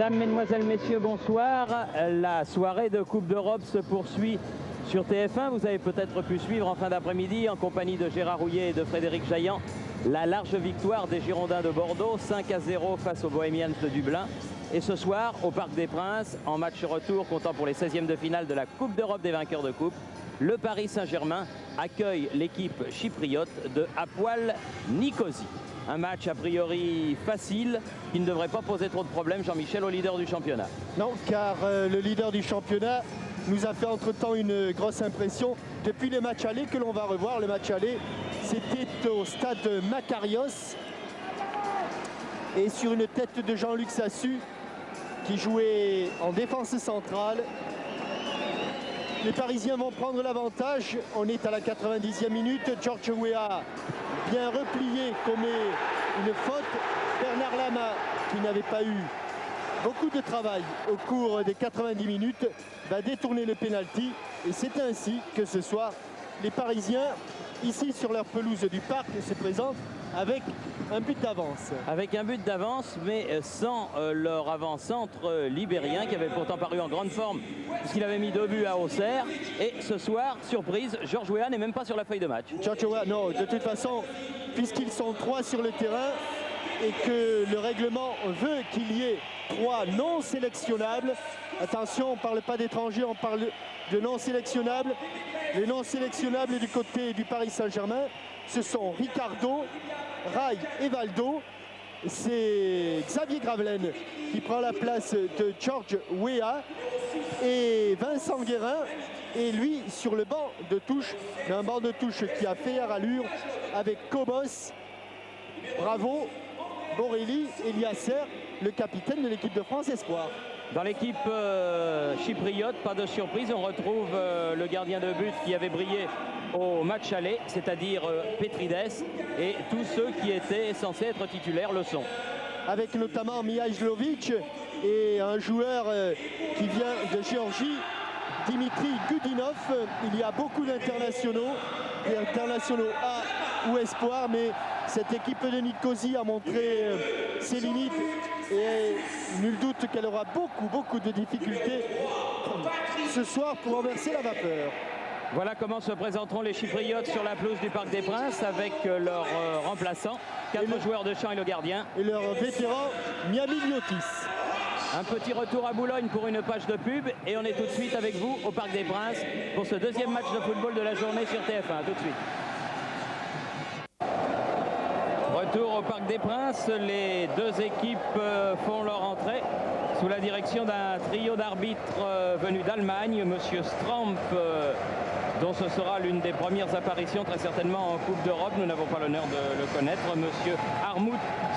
Mesdames, Mesdemoiselles, Messieurs, bonsoir. La soirée de Coupe d'Europe se poursuit sur TF1. Vous avez peut-être pu suivre en fin d'après-midi, en compagnie de Gérard Rouillet et de Frédéric Jaillant, la large victoire des Girondins de Bordeaux, 5-0 face aux Bohemians de Dublin. Et ce soir, au Parc des Princes, en match retour comptant pour les 16e de finale de la Coupe d'Europe des vainqueurs de coupe, le Paris Saint-Germain accueille l'équipe chypriote de Hapoel Nicosie. Un match a priori facile, qui ne devrait pas poser trop de problèmes, Jean-Michel, au leader du championnat. Non, car le leader du championnat nous a fait entre-temps une grosse impression. Depuis le match aller que l'on va revoir, le match aller, c'était au stade Makarios. Et sur une tête de Jean-Luc Sassu, qui jouait en défense centrale. Les Parisiens vont prendre l'avantage. On est à la 90e minute. George Weah, bien replié, commet une faute. Bernard Lama, qui n'avait pas eu beaucoup de travail au cours des 90 minutes, va détourner le pénalty. Et c'est ainsi que ce soir, les Parisiens, ici sur leur pelouse du parc, se présentent avec un but d'avance. Avec un but d'avance, mais sans leur avant-centre libérien, qui avait pourtant paru en grande forme, puisqu'il avait mis 2 buts à Auxerre. Et ce soir, surprise, George Weah n'est même pas sur la feuille de match. George Weah, non, de toute façon, puisqu'ils sont 3 sur le terrain, et que le règlement veut qu'il y ait 3 non sélectionnables. Attention, on ne parle pas d'étrangers, on parle de non sélectionnables. Les non sélectionnables du côté du Paris Saint-Germain, ce sont Ricardo, Rai et Valdo. C'est Xavier Gravelaine qui prend la place de George Weah et Vincent Guérin. Et lui sur le banc de touche, un banc de touche qui a fait allure avec Kobos, Bravo, Borelli et Liasser, le capitaine de l'équipe de France Espoir. Dans l'équipe chypriote, pas de surprise, on retrouve le gardien de but qui avait brillé au match aller, c'est-à-dire Petrides, et tous ceux qui étaient censés être titulaires le sont. Avec notamment Mihajlovic et un joueur qui vient de Géorgie, Dimitri Gudinov. Il y a beaucoup d'internationaux, des internationaux A ou Espoir, mais cette équipe de Nicosie a montré ses limites et nul doute qu'elle aura beaucoup de difficultés ce soir pour renverser la vapeur. Voilà comment se présenteront les Chypriotes sur la pelouse du Parc des Princes avec leurs remplaçants, 4 joueurs de champ et le gardien. Et leur vétéran Miamiliotis. Un petit retour à Boulogne pour une page de pub et on est tout de suite avec vous au Parc des Princes pour ce 2e match de football de la journée sur TF1. Tout de suite. Retour au Parc des Princes, les 2 équipes font leur entrée sous la direction d'un trio d'arbitres venus d'Allemagne, monsieur Stramp, dont ce sera l'une des premières apparitions très certainement en Coupe d'Europe. Nous n'avons pas l'honneur de le connaître. Monsieur Armut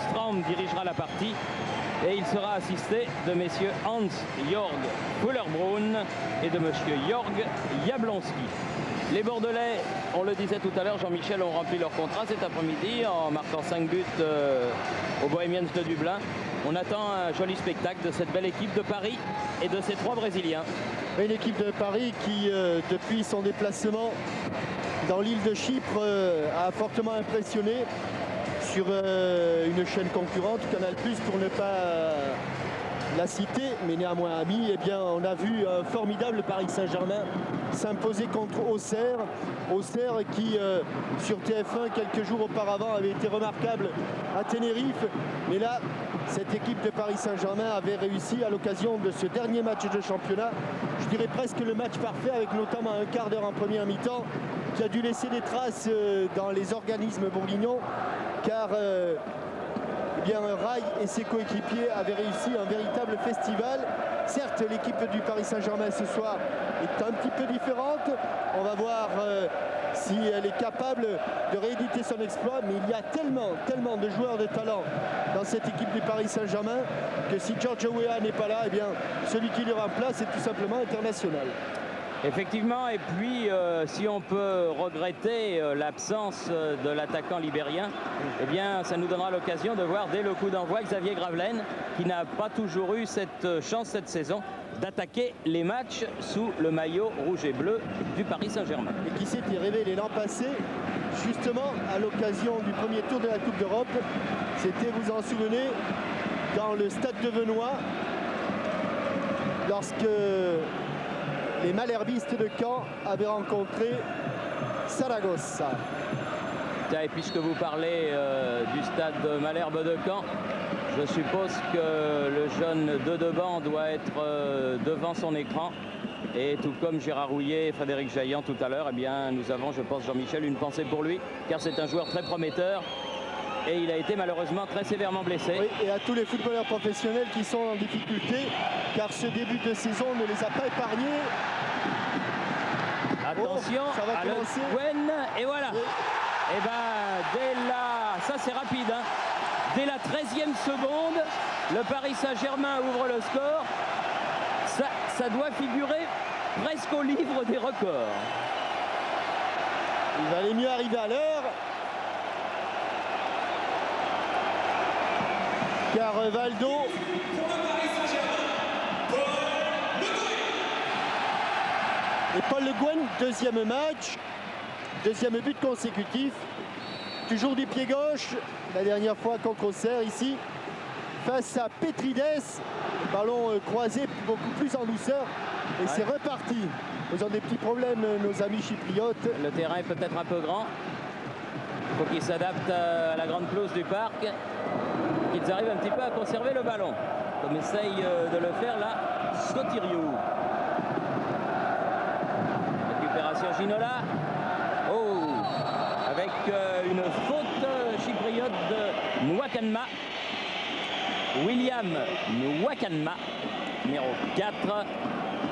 Stramp dirigera la partie et il sera assisté de messieurs Hans-Jörg Fullerbrunn et de monsieur Jörg Jablonski. Les Bordelais, on le disait tout à l'heure, Jean-Michel, ont rempli leur contrat cet après-midi en marquant 5 buts aux Bohemians de Dublin. On attend un joli spectacle de cette belle équipe de Paris et de ces 3 Brésiliens. Une équipe de Paris qui, depuis son déplacement dans l'île de Chypre, a fortement impressionné sur une chaîne concurrente, Canal+, pour ne pas la citer, mais néanmoins ami. Eh bien, on a vu un formidable Paris Saint-Germain s'imposer contre Auxerre. Auxerre qui, sur TF1, quelques jours auparavant, avait été remarquable à Tenerife. Mais là, cette équipe de Paris Saint-Germain avait réussi à l'occasion de ce dernier match de championnat, je dirais presque le match parfait, avec notamment un quart d'heure en première mi-temps, qui a dû laisser des traces dans les organismes bourguignons, car eh bien, Rai et ses coéquipiers avaient réussi un véritable festival. Certes, l'équipe du Paris Saint-Germain ce soir est un petit peu différente. On va voir si elle est capable de rééditer son exploit. Mais il y a tellement de joueurs de talent dans cette équipe du Paris Saint-Germain que si George Weah n'est pas là, eh bien, celui qui le remplace est tout simplement international. Effectivement, et puis si on peut regretter l'absence de l'attaquant libérien, eh bien ça nous donnera l'occasion de voir dès le coup d'envoi Xavier Gravelaine, qui n'a pas toujours eu cette chance cette saison d'attaquer les matchs sous le maillot rouge et bleu du Paris Saint-Germain. Et qui s'était révélé l'an passé, justement à l'occasion du premier tour de la Coupe d'Europe. C'était, vous en souvenez, dans le stade de Venoy, lorsque les malherbistes de Caen avaient rencontré Saragossa. Et puisque vous parlez du stade Malherbe de Caen, je suppose que le jeune de Deban doit être devant son écran. Et tout comme Gérard Rouillet et Frédéric Jaillant tout à l'heure, eh bien, nous avons, je pense, Jean-Michel, une pensée pour lui, car c'est un joueur très prometteur. Et il a été malheureusement très sévèrement blessé. Oui, et à tous les footballeurs professionnels qui sont en difficulté, car ce début de saison ne les a pas épargnés. Attention, ça va à Le commencer. Guen, et voilà. Oui. Et ben, dès la... Ça, c'est rapide. Hein. Dès la 13e seconde, le Paris Saint-Germain ouvre le score. Ça doit figurer presque au livre des records. Il valait mieux arriver à l'heure. Car Valdo et Paul Le Guen, deuxième match, deuxième but consécutif. Toujours du pied gauche, la dernière fois contre Auxerre ici, face à Petrides, ballon croisé beaucoup plus en douceur et c'est reparti. Ils ont des petits problèmes, nos amis chypriotes. Le terrain est peut-être un peu grand. Il faut qu'ils s'adaptent à la grande pelouse du parc, qu'ils arrivent un petit peu à conserver le ballon, comme essaye de le faire là Sotiriou. Récupération Ginola. Oh, avec une faute chypriote de Nwakanma. William Nwakanma, numéro 4.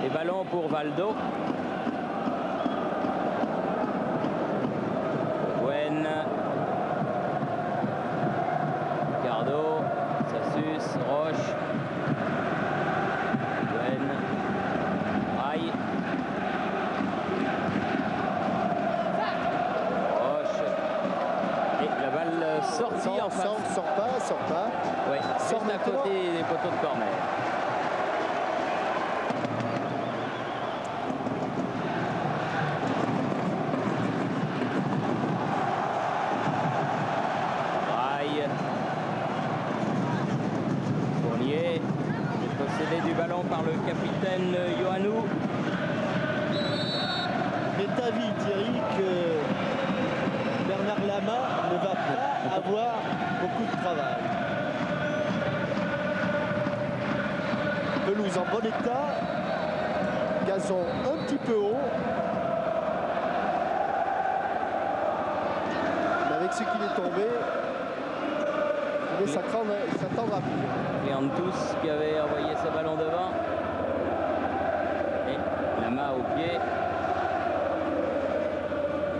Et ballon pour Valdo. Gwen. Ricardo. Sassus. Roche. Gwen. Aïe. Roche. Et la balle sortie en face. Sort pas. Oui, juste à côté des poteaux de corner. Fournier, possédé du ballon par le capitaine Yohannou. Mais t'as vu, Thierry, que Bernard Lama ne va pas avoir beaucoup de travail. Pelouse en bon état, gazon un petit peu haut. Mais avec ce qu'il est tombé, il s'attendra plus. Cléantus qui avait envoyé ce ballon devant. Et Lama au pied.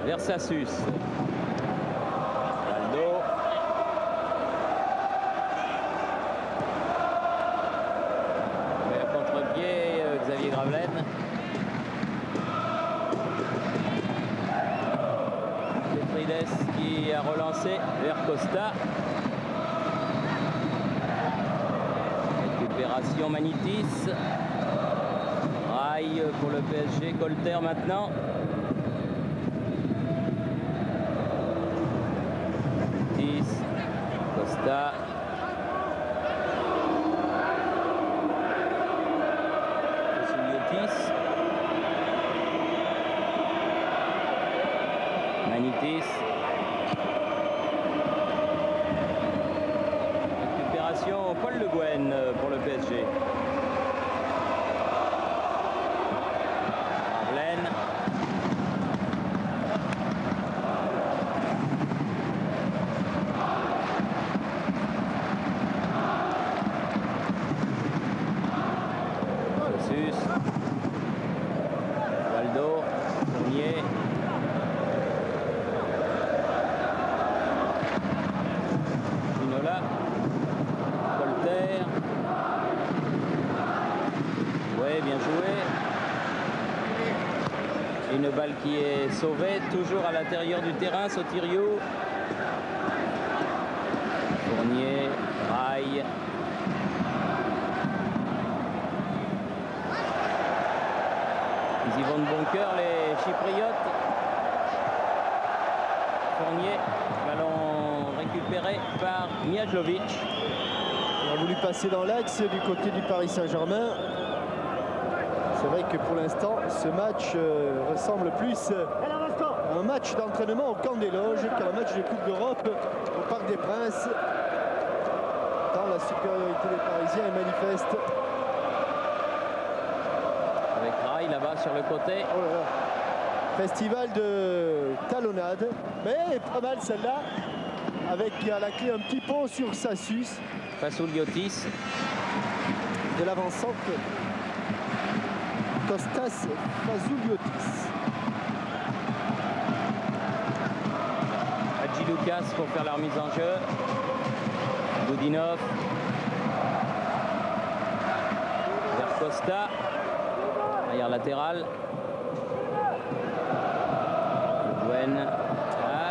Vers Sassus. Valdo. Contre-pied, Xavier Gravelaine. Petrides qui a relancé vers Costa. Récupération Manitis. Rail pour le PSG. Colter maintenant. Manitis. Costa. Manitis. Récupération Paul Le Guen pour le PSG. Arlaine. Sassus. Valdo. Fournier. Ginola. Colter. Ouais, bien joué. Une balle qui est sauvée, toujours à l'intérieur du terrain, Sotiriou. Fournier, Rail. Ils y vont de bon cœur, les Chypriotes. Fournier, ballon récupéré par Mijlovic. Il a voulu passer dans l'axe du côté du Paris Saint-Germain. C'est vrai que pour l'instant, ce match ressemble plus à un match d'entraînement au camp des loges qu'à un match de Coupe d'Europe au Parc des Princes. Tant la supériorité des Parisiens est manifeste. Avec Rai là-bas sur le côté. Oh là là. Festival de talonnade, mais pas mal celle-là, avec à la clé un petit pont sur Sassus. Fassouliotis. De l'avant-centre, Kostas Fassouliotis. Hadji Lucas pour faire la remise en jeu. Boudinov. Vers Costa. Arrière latéral. Gwen. Ah,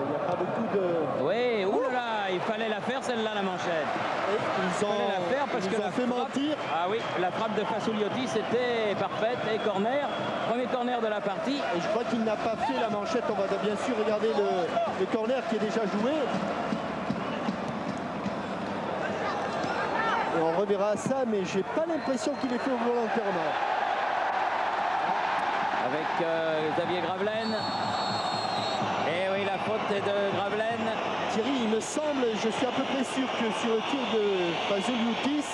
Il n'y a pas beaucoup de... oui, oulala, il fallait la faire celle-là, la manchette. Ils ont, La faire parce ils que ont la fait frappe, mentir. ah oui, la frappe de Fassouliotis était parfaite et corner, premier corner de la partie. Et je crois qu'il n'a pas fait la manchette. On va bien sûr regarder le corner qui est déjà joué. Et on reverra ça, mais j'ai pas l'impression qu'il est fait volontairement. Avec Xavier Gravelaine. Et oui, la faute est de Gravelaine. Thierry, il me semble, je suis à peu près sûr que sur le tir de Fassouliotis,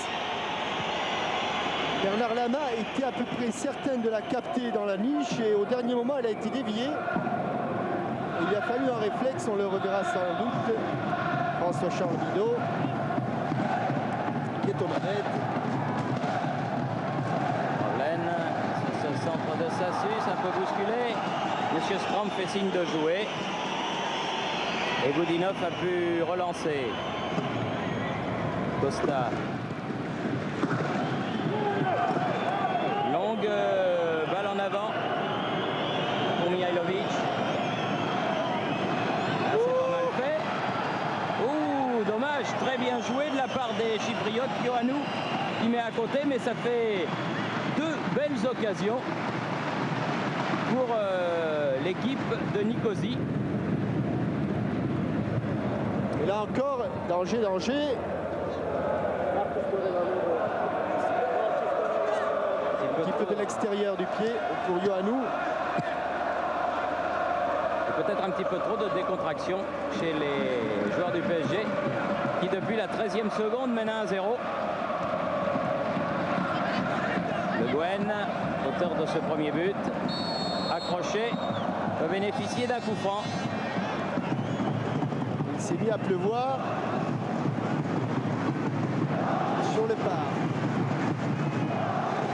Bernard Lama était à peu près certain de la capter dans la niche et au dernier moment, elle a été déviée. Il a fallu un réflexe, on le reverra sans doute. François Charles-Bideau, qui est aux manettes. Gravelaine, sur ce centre de Sassus, un peu bousculé. Monsieur Stram fait signe de jouer. Et Boudinov a pu relancer. Costa. Longue balle en avant pour Mihailovic. Ah, c'est pas mal fait. Ouh, dommage, très bien joué de la part des Chypriotes. Ioannou qui met à côté, mais ça fait deux belles occasions pour l'équipe de Nicosie. Et là encore, danger. Un petit peu de l'extérieur du pied pour Ioannou. Et peut-être un petit peu trop de décontraction chez les joueurs du PSG qui depuis la 13e seconde mènent à 1-0. Le Guen, auteur de ce premier but, accroché, va bénéficier d'un coup franc. Il s'est mis à pleuvoir sur le parc.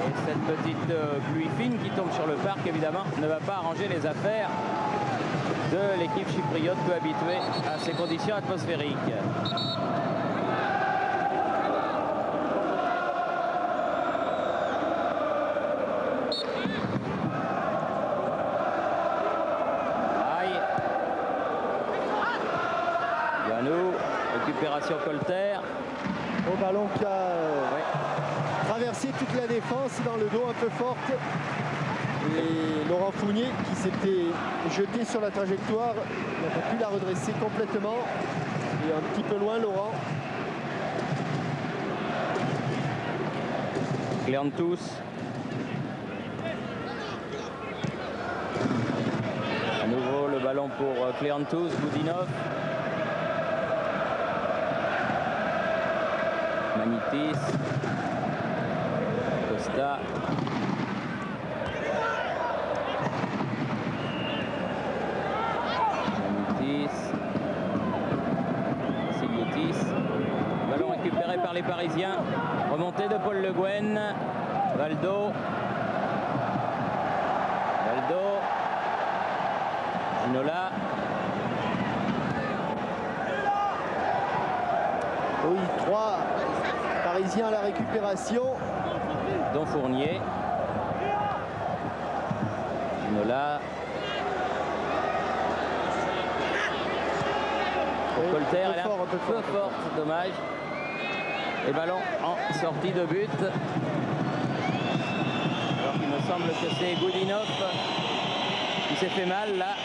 Et cette petite pluie fine qui tombe sur le parc, évidemment, ne va pas arranger les affaires de l'équipe chypriote peu habituée à ces conditions atmosphériques. Récupération Colter. Au ballon qui a traversé toute la défense dans le dos un peu forte. Et Laurent Fournier qui s'était jeté sur la trajectoire n'a pas pu la redresser complètement. Et un petit peu loin Laurent. Cléantous. À nouveau le ballon pour Cléantous, Boudinov. Manitis, Costa, Manitis, Siliotis, ballon récupéré par les Parisiens, remontée de Paul Le Guen, Valdo, Ginola. Oui, 3 Parisiens à la récupération. Dont Fournier. Ginola. Colter, elle est un peu forte, dommage. Et ballon en sortie de but. Alors qu'il me semble que c'est Boudinov qui s'est fait mal là.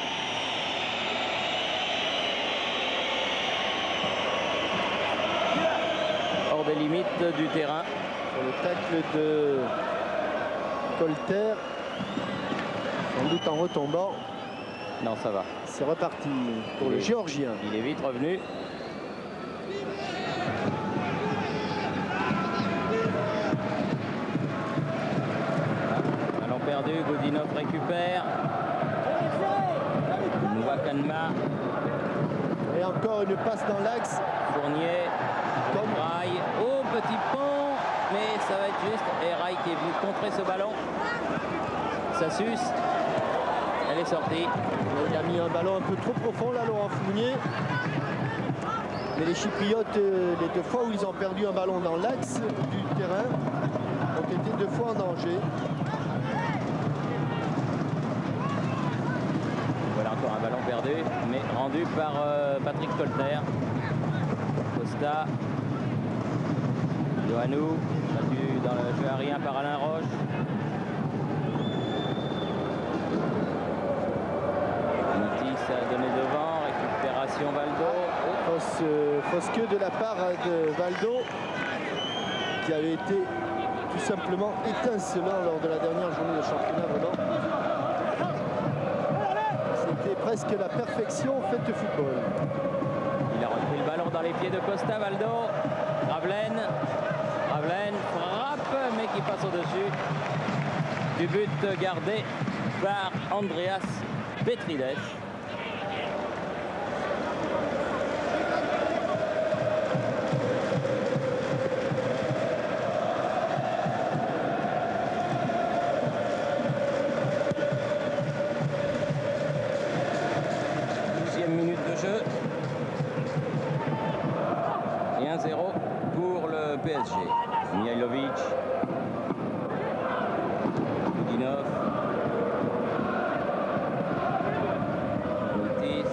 Hors des limites du terrain. Sur le tacle de Colter, sans doute en retombant. Non, ça va. C'est reparti pour le Géorgien. Il est vite revenu. Ballon perdu, Godinov récupère. Wakanma. Et encore une passe dans l'axe. Fournier. Rai. Oh, petit pont. Mais ça va être juste. Et Rai qui est venu contrer ce ballon. Ça suce. Elle est sortie. Il a mis un ballon un peu trop profond là, Laurent Fournier. Mais les Chypriotes, les deux fois où ils ont perdu un ballon dans l'axe du terrain, ont été deux fois en danger. Voilà encore un ballon perdu, mais rendu par Patrick Colter. Costa. Ioannou, battu dans le jeu aérien par Alain Roche. Nitis a donné devant, récupération Valdo. Fausse queue de la part de Valdo, qui avait été tout simplement étincelant lors de la dernière journée de championnat. C'était presque la perfection faite de football. Il a repris le ballon dans les pieds de Costa. Valdo. Gravelaine frappe, mais qui passe au-dessus du but gardé par Andreas Petrides. Minute de jeu et 1-0 pour le PSG. Mihailovic, Godinov, Nitis,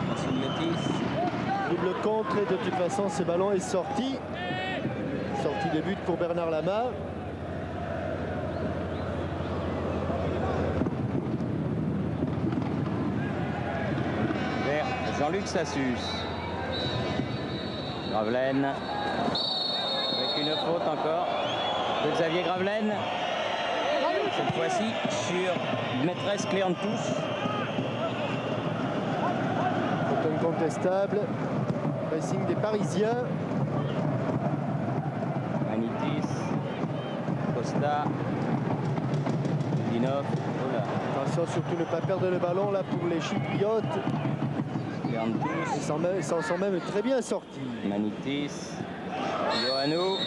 Vassiliotis. Double contre et de toute façon ce ballon est sorti. Sortie de but pour Bernard Lama. Jean-Luc Sassus. Gravelaine. Avec une faute encore de Xavier Gravelaine. Cette fois-ci sur Maîtresse Cléantous. Faute incontestable. Pressing des Parisiens. Manitis. Costa. Dinov. Attention surtout ne pas perdre le ballon là pour les Chypriotes. Ils s'en sont même très bien sortis. Manitis, Ioannou.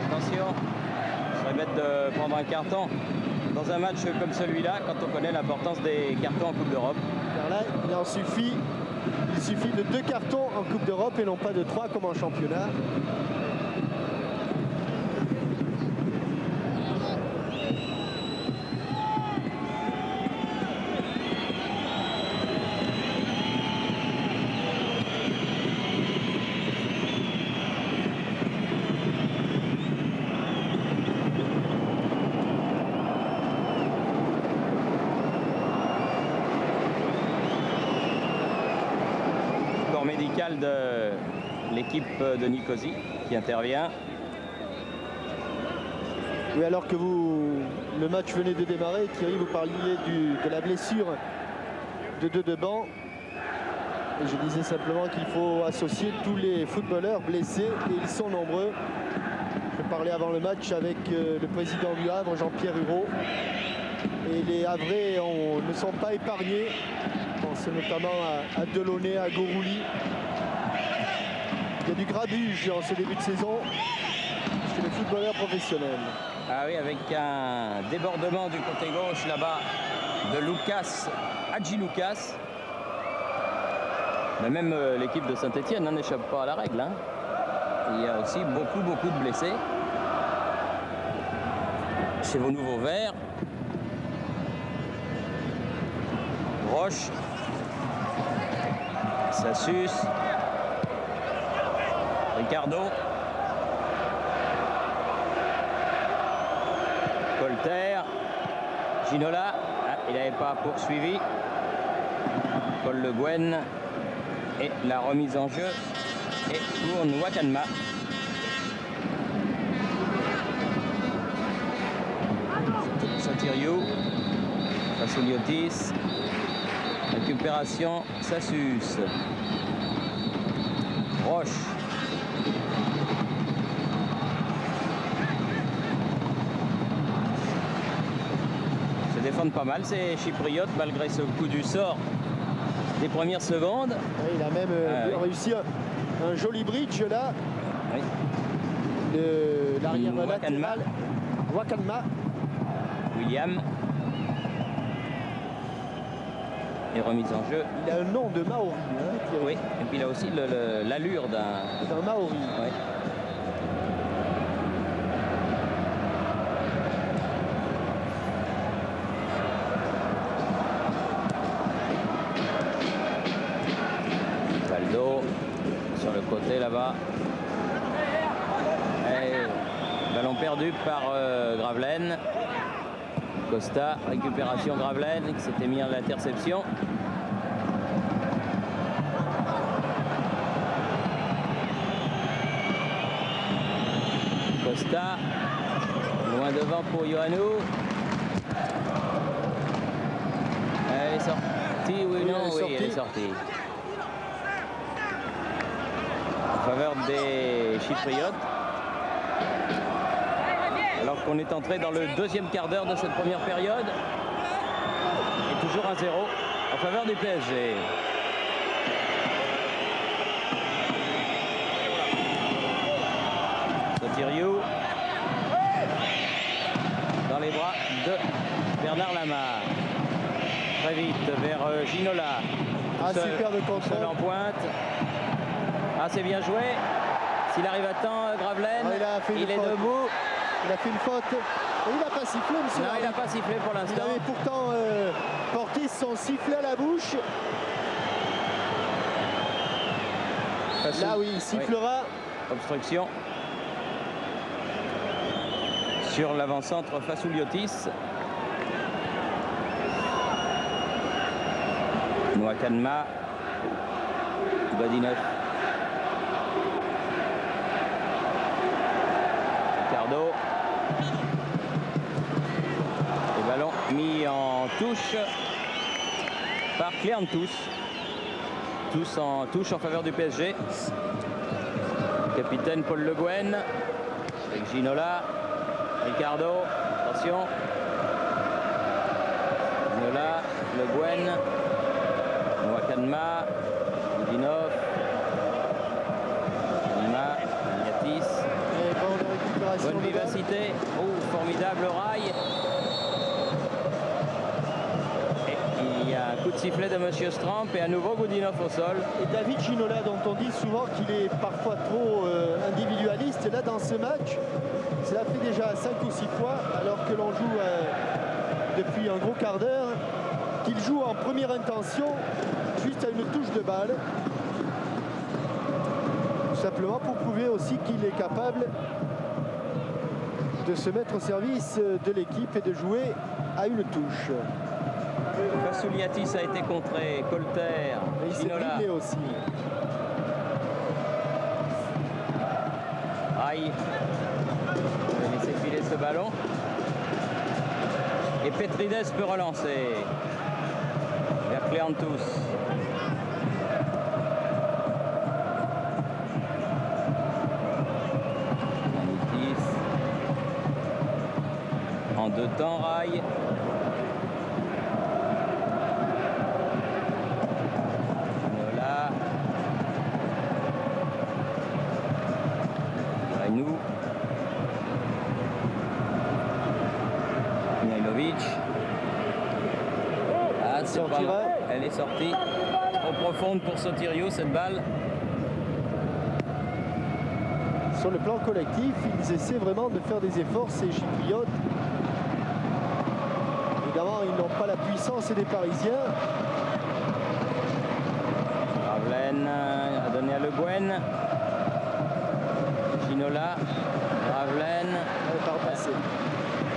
Attention, ce serait bête de prendre un carton dans un match comme celui-là quand on connaît l'importance des cartons en Coupe d'Europe. Car là, il suffit de 2 cartons en Coupe d'Europe et non pas de 3 comme en championnat. Médical de l'équipe de Nicosie qui intervient. Oui, alors que le match venait de démarrer, Thierry, vous parliez de la blessure de Deban. Et je disais simplement qu'il faut associer tous les footballeurs blessés, et ils sont nombreux. Je parlais avant le match avec le président du Havre, Jean-Pierre Hureau. Et les Havrais ne sont pas épargnés. Je pense notamment à Delaunay, à Gourouli. Il y a du grabuge en ce début de saison chez les footballeurs professionnels. Ah oui, avec un débordement du côté gauche là-bas de Lucas, Hadji Lucas. Mais même l'équipe de Saint-Etienne n'échappe pas à la règle. Hein. Il y a aussi beaucoup de blessés. Chez vos nouveaux verts. Roche. Sassus. Ricardo. Colter. Ginola. Ah, il n'avait pas poursuivi. Paul Le Guen. Et la remise en jeu est pour Nwakanma. Sotiriou. Vasiliotis. Récupération, Sassus. Roche. Se défendent pas mal ces Chypriotes malgré ce coup du sort des premières secondes. Et il a même réussi un joli bridge là. Oui. De l'arrière latéral. Wakanma. William. Et remise en jeu. Il a un nom de Maori. Hein, oui, et puis il a aussi l'allure d'un Maori. Ouais. Valdo sur le côté là-bas. Ballon perdu par Gravelaine. Costa, récupération Gravelaine qui s'était mis à l'interception. Costa, loin devant pour Ioannou. Elle est sortie, oui, non, oui, elle est sortie. En faveur des Chypriotes. Alors qu'on est entré dans le deuxième quart d'heure de cette première période. Et toujours 1-0 en faveur du PSG. Sotiriou dans les bras de Bernard Lamar. Très vite vers Ginola. Super de contrôle. Seul en pointe. Ah, c'est bien joué. S'il arrive à temps, Gravelaine, il est debout. Il a fait une faute. Et il n'a pas sifflé, monsieur. Non, il n'a pas sifflé pour l'instant. Il avait pourtant porté son sifflet à la bouche. Là, oui, il sifflera. Oui. Obstruction. Sur l'avant-centre Vasiliotis. Wakanma. Badinov. Ricardo. Et ballon mis en touche par Cléantous. Tous en touche en faveur du PSG. Capitaine Paul Le Guen avec Ginola. Ricardo, attention. Ginola, Le Guen. Wakanma. Budinov. Lima. Yatis. Bonne vivacité. Oh, formidable rail. Et il y a un coup de sifflet de Monsieur Stramp et à nouveau Budinov au sol. Et David Ginola, dont on dit souvent qu'il est parfois trop individualiste, là dans ce match, cela fait déjà 5 ou 6 fois, alors que l'on joue depuis un gros quart d'heure, qu'il joue en première intention, juste à une touche de balle. Tout simplement pour prouver aussi qu'il est capable de se mettre au service de l'équipe et de jouer à une touche. Vasiliotis a été contré, Colter, il s'est Ginola dribblé aussi. Aïe, on va laisser filer ce ballon. Et Petrides peut relancer vers Cléantous. Manitis. En 2 temps, rail. Voilà. Rainou. Mihailovic. Ah, c'est pas mal. Elle est sortie. Trop profonde pour Sotiriou, cette balle. Sur le plan collectif, ils essaient vraiment de faire des efforts, ces Chypriotes. Évidemment, ils n'ont pas la puissance des Parisiens. Gravelaine a donné à Le Guen. Ginola. Gravelaine.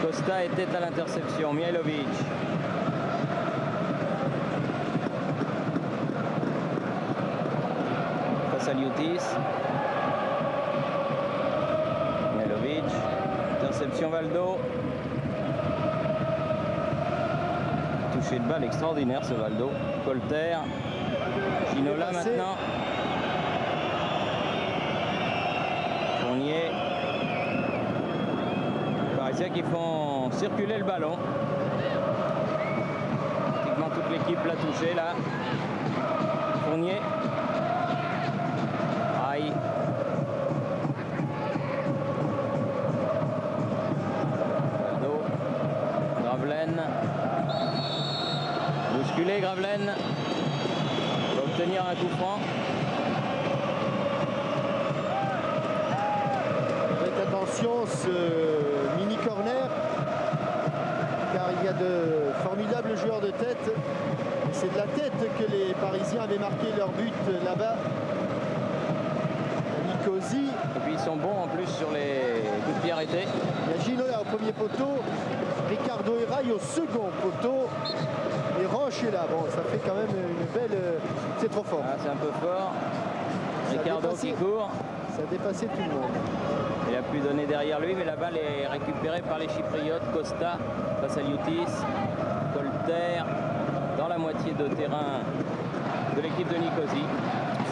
Costa était à l'interception. Mihailovic. Vasiliotis. Mihailovic. Interception Valdo. toucher de balle extraordinaire ce Valdo. Colter, Ginola maintenant. Fournier. Les Parisiens qui font circuler le ballon. Pratiquement toute l'équipe l'a touché là. Fournier. Aïe. Valdo. Gravelaine. Bousculé Gravelaine. Va obtenir un coup franc. Faites attention ce mini corner car il y a de formidables joueurs de tête. C'est de la tête que les Parisiens avaient marqué leur but là-bas. Nicosie. Et puis ils sont bons en plus sur les coups de pied arrêtés. Il y a Ginola au premier poteau, Ricardo Eraille au second poteau et Roche est là. Bon, ça fait quand même une belle... C'est trop fort. Ah, c'est un peu fort. Ricardo qui court. Ça a dépassé tout le monde. Il a pu donner derrière lui, mais la balle est récupérée par les Chypriotes. Costa face à Liutis. Colter dans la moitié de terrain de l'équipe de Nicosie.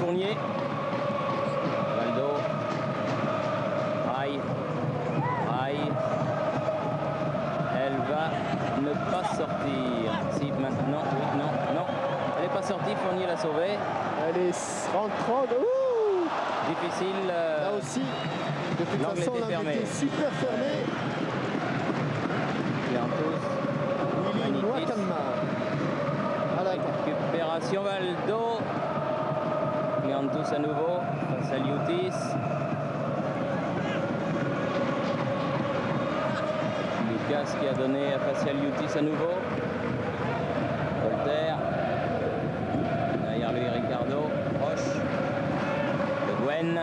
Fournier. Valdo. Aïe. Aïe. Elle va ne pas sortir. Si maintenant, oui, non, non. Elle n'est pas sortie, Fournier l'a sauvée. Elle est rentrante. Difficile. Là aussi, de toute façon, l'angle était super fermé. Willy Nwakama. À la récupération Valdo. Liantus à nouveau face à Liutis. Lucas qui a donné face à Liutis à nouveau. Colter. Derrière lui Ricardo. Roche. Le Gwen.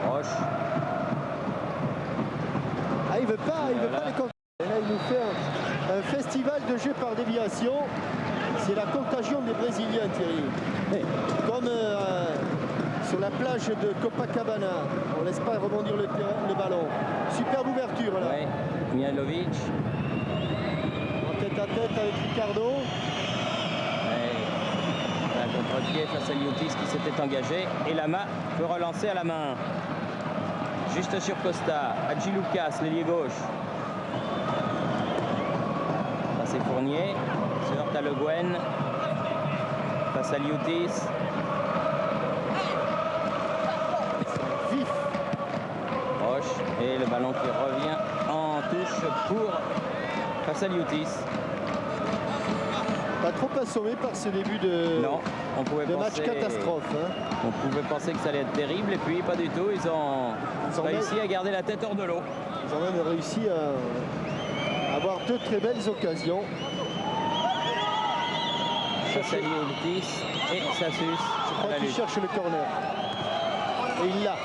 Roche. Ah, il veut pas les compter. Et là, il nous fait un festival de jeux par déviation. C'est la contagion des Brésiliens, Thierry. Comme sur la plage de Copacabana. On laisse pas rebondir le ballon. Superbe ouverture là. Ouais. Mihailovic. En tête à tête avec Ricardo. Un contre-pied face à Liutis qui s'était engagé. Et Lama peut relancer à la main. Juste sur Costa. Hadji Lucas, l'ailier gauche. Ça c'est Fournier. Se heurte à Le Guen. Face à Liutis. Vif. Roche. Et le ballon qui revient en touche pour face à Liutis. Pas trop assommé par ce début de, non, on pouvait de penser, match catastrophe. Hein. On pouvait penser que ça allait être terrible et puis pas du tout. Ils ont réussi à garder la tête hors de l'eau. Ils ont même réussi à avoir deux très belles occasions. Face à Liutis et ça suce. Je crois qu'il cherche le corner. Et il l'a.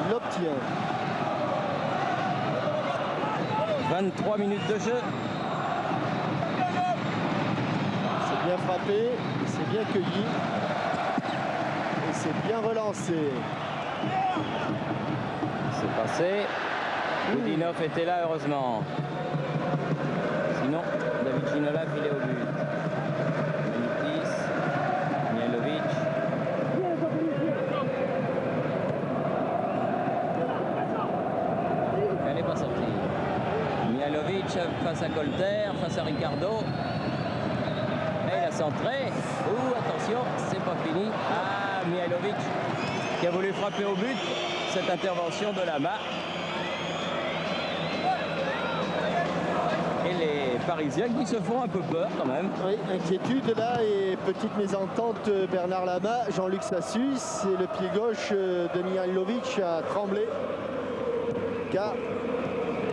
Il l'obtient. 23 minutes de jeu. C'est bien frappé, c'est bien cueilli. Et c'est bien relancé. C'est passé. Boudinov était là, heureusement. Sinon, David Ginola filait au but. Liutis, Mihailovic. Elle n'est pas sortie. Mihailovic face à Colter, face à Ricardo. Et il a centré. Attention, c'est pas fini. Ah, Mihailovic qui a voulu frapper au but. Cette intervention de Lama. Et les Parisiens qui se font un peu peur quand même. Oui, inquiétude là et petite mésentente. Bernard Lama, Jean-Luc Sassus et le pied gauche de Mihailovic a tremblé. Car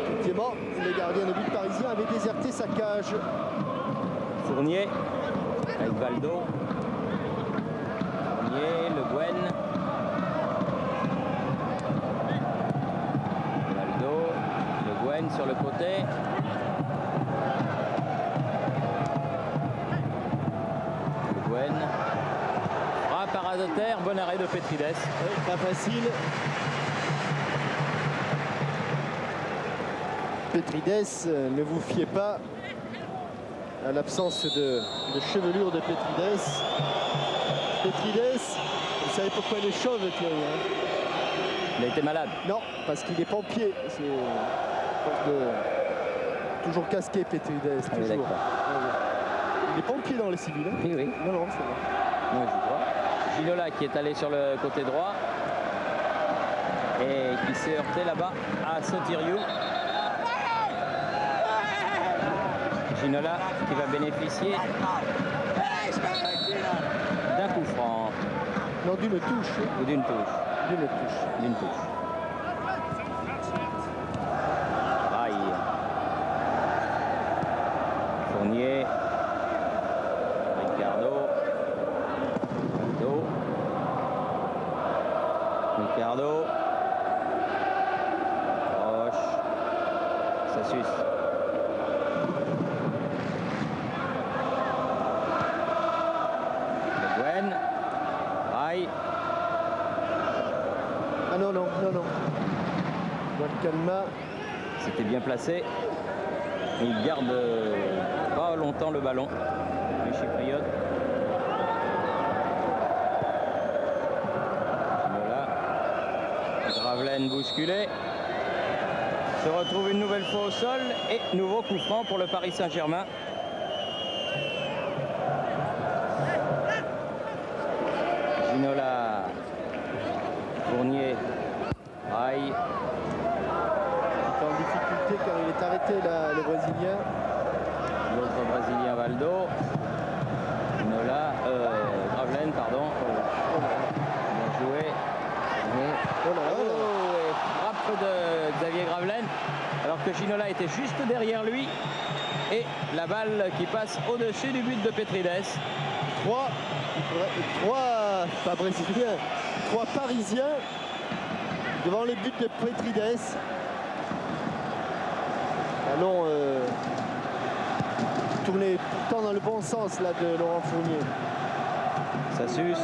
effectivement, le gardien de but parisien avait déserté sa cage. Fournier avec Valdo. Fournier, Le Guen. Valdo, Le Guen sur le côté. Le Guen. Frappe à ras de terre. Bon arrêt de Petrides. Oui, pas facile. Petrides, ne vous fiez pas à l'absence de chevelure de Petrides. Petrides, vous savez pourquoi il est chauve, Thierry, hein? Il a été malade. Non, parce qu'il est pompier. C'est toujours casqué, Petrides. Ah oui, Toujours. d'accord. Il est pompier dans les civils. Hein? Oui, oui. Non, c'est vrai. Oui, je vois. Ginola qui est allé sur le côté droit et qui s'est heurté là-bas à Sotiriou. Ginola qui va bénéficier d'un coup franc Non, d'une touche. ou d'une touche. D'une touche. D'une touche. Aïe. Fournier. Ricardo. Ricardo. Roche. Ça suce. Le Gwen. Aïe. Ah non. Calma. C'était bien placé. Et il garde pas longtemps le ballon. Les Chypriotes. Voilà. Gravelaine bousculé. Se retrouve une nouvelle fois au sol. Et nouveau coup franc pour le Paris Saint-Germain. Ginola. Fournier. Aïe. En difficulté car il est arrêté là, le Brésilien. L'autre Brésilien Valdo. Ginola. Gravelaine, pardon. Bien joué. Et frappe de Xavier Gravelaine. Alors que Ginola était juste derrière lui. Et la balle qui passe au-dessus du but de Petrides. Trois, pas brésiliens, 3 Parisiens devant le but de Petrides. Allons tourner pourtant dans le bon sens là de Laurent Fournier. Ça suce.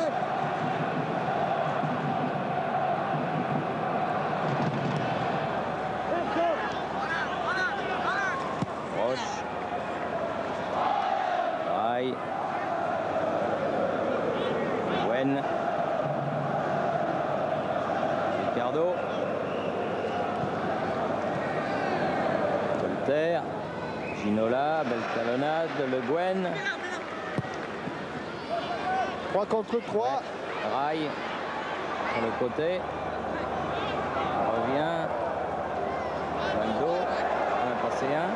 Roche. Aïe. Gwen. Ricardo. Voltaire. Ginola, belle talonnade, Le Guen. 3 contre 3. Ouais. Rail sur le côté. On revient. Valdo. On a passé un.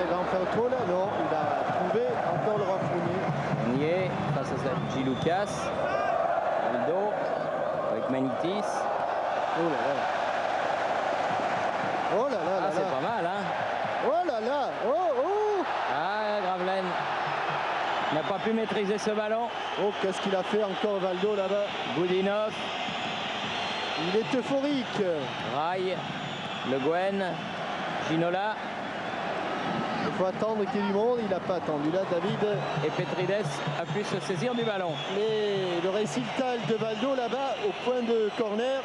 Il va en faire trop là. Non, il a trouvé encore Laurent Fournier. Fournier face à G. Lucas. Valdo avec Manitis. Oh là là. Oh là là là. Ah, c'est pas mal, hein. Oh là là. Oh. Ah, Gravelaine n'a pas pu maîtriser ce ballon. Oh, qu'est-ce qu'il a fait encore Valdo là-bas. Boudinov, Il est euphorique. Rail, Le Guen, Ginola Il faut attendre qu'il y ait du monde. Il n'a pas attendu là, David. et Petrides a pu se saisir du ballon. Mais le récital de Valdo là-bas au point de corner,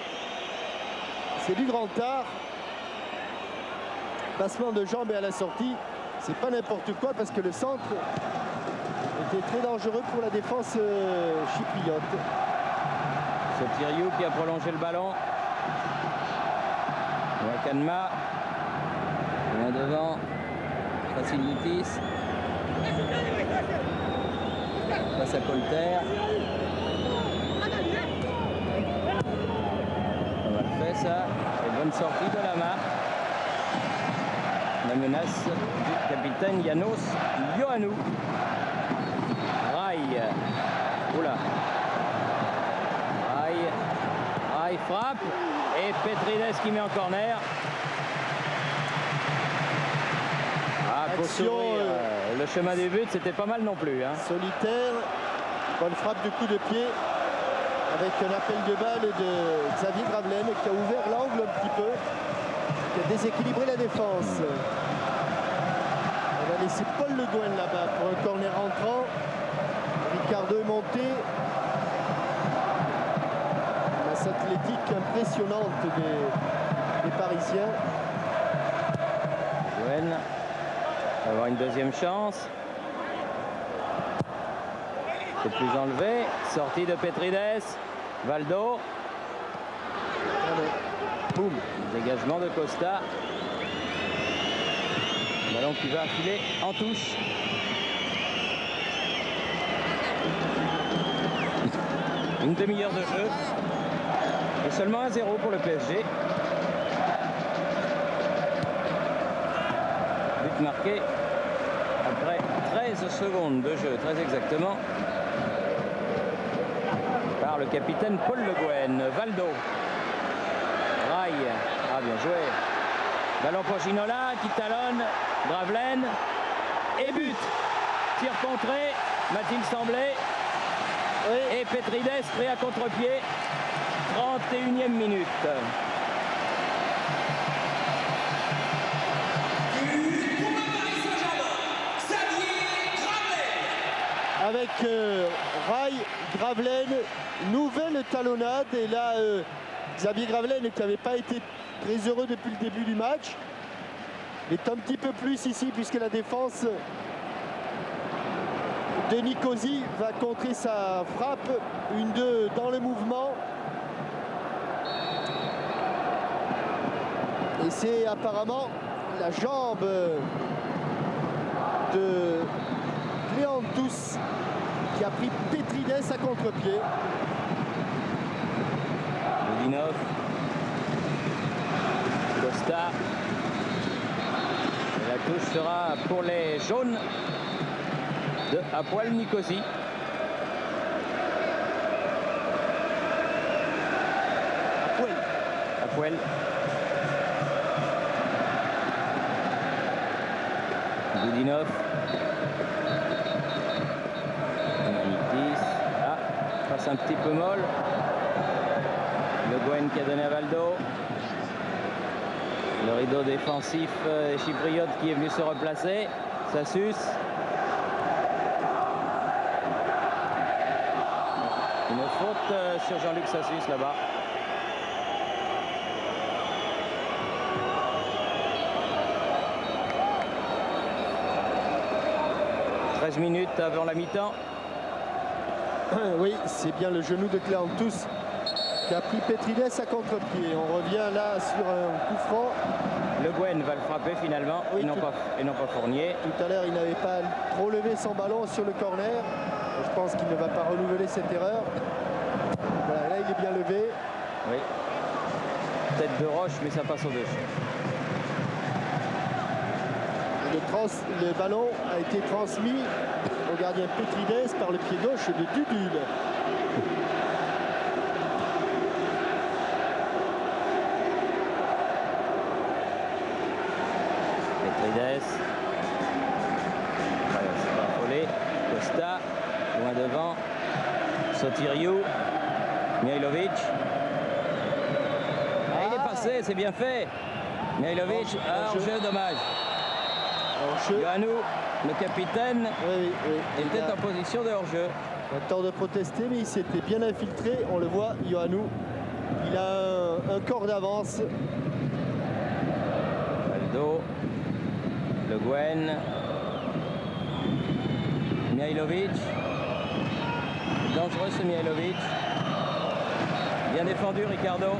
c'est du grand art. Passement de jambes et à la sortie, c'est pas n'importe quoi parce que le centre était très dangereux pour la défense chypriote. Sotiriou qui a prolongé le ballon. Wakanma loin devant. Facilitis face à Colter. On va le faire ça. Et bonne sortie de la main. La menace du capitaine Janos Ioannou. Rail. Oula. Rail frappe. Et Petrides qui met en corner. Pour s'ouvrir le chemin du but, c'était pas mal non plus. Hein. Solitaire, bonne frappe de coup de pied avec un appel de balle de Xavier Gravelaine qui a ouvert l'angle un petit peu, qui a déséquilibré la défense. On a laissé Paul Le Guen là-bas pour un corner entrant. Ricardo est monté. La masse athlétique impressionnante des Parisiens. Gwen va avoir une deuxième chance. C'est plus enlevé. Sortie de Petrides. Valdo. Boum. Dégagement de Costa. Ballon qui va filer en touche. Une demi-heure de jeu. Et seulement 1-0 pour le PSG. But marqué après 13 secondes de jeu, très exactement, par le capitaine Paul Le Guen. Valdo. Rail. Ah, bien joué. Ballon pour Ginola qui talonne. Gravelaine. Et but. Tir contré. Mathilde Semblé. Oui. Et Petrides pris à contre-pied. 31e minute. Avec Rail, Gravelaine, nouvelle talonnade. Et là, Xavier Gravelaine, qui n'avait pas été très heureux depuis le début du match, est un petit peu plus ici, puisque la défense de Nicosie va contrer sa frappe. 1-2 dans le mouvement. Et c'est apparemment la jambe de Cléantous qui a pris Petrides à contre-pied. Boudinov. Costa. Et la touche sera pour les jaunes de Hapoel Nicosie. Hapoel. Boudinov. Ah, passe un petit peu molle. Le Guen qui a donné à Valdo. Le rideau défensif chypriote qui est venu se replacer. Sassus. Une faute sur Jean-Luc Sassus là-bas. Minutes avant la mi-temps. Oui, c'est bien le genou de Cléantous qui a pris Petrides à contre-pied. On revient là sur un coup franc. Le Guen va le frapper finalement, oui, et non pas Fournier. Tout à l'heure, il n'avait pas trop levé son ballon sur le corner. Je pense qu'il ne va pas renouveler cette erreur. Voilà, là, il est bien levé. Oui. Tête de Roche, mais ça passe au-dessus. Le ballon a été transmis au gardien Petrides par le pied gauche de Dudul. Petrides. C'est pas affolé. Costa, loin devant. Sotiriou. Mihailovic. Ah, il est passé, c'est bien fait. Mihailovic, hors-jeu, dommage. Ioannou, le capitaine, était en position de hors-jeu. Il a tort de protester, mais il s'était bien infiltré. On le voit, Ioannou. Il a un corps d'avance. Valdo, Le Guen, Mihailovic. Dangereux ce Mihailovic. Bien défendu Ricardo.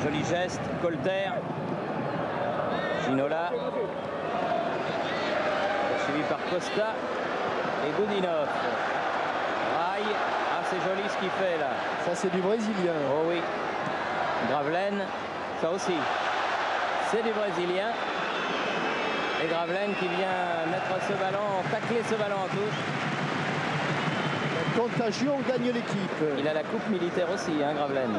Joli geste, Colter. Ginola. Suivi par Costa et Boudinov. Rail, ah c'est joli ce qu'il fait là. Ça c'est du Brésilien. Oh oui. Gravelaine, ça aussi. C'est du Brésilien. Et Gravelaine qui vient mettre ce ballon, tacler ce ballon en touche. La contagion gagne l'équipe. Il a la coupe militaire aussi, hein, Gravelaine.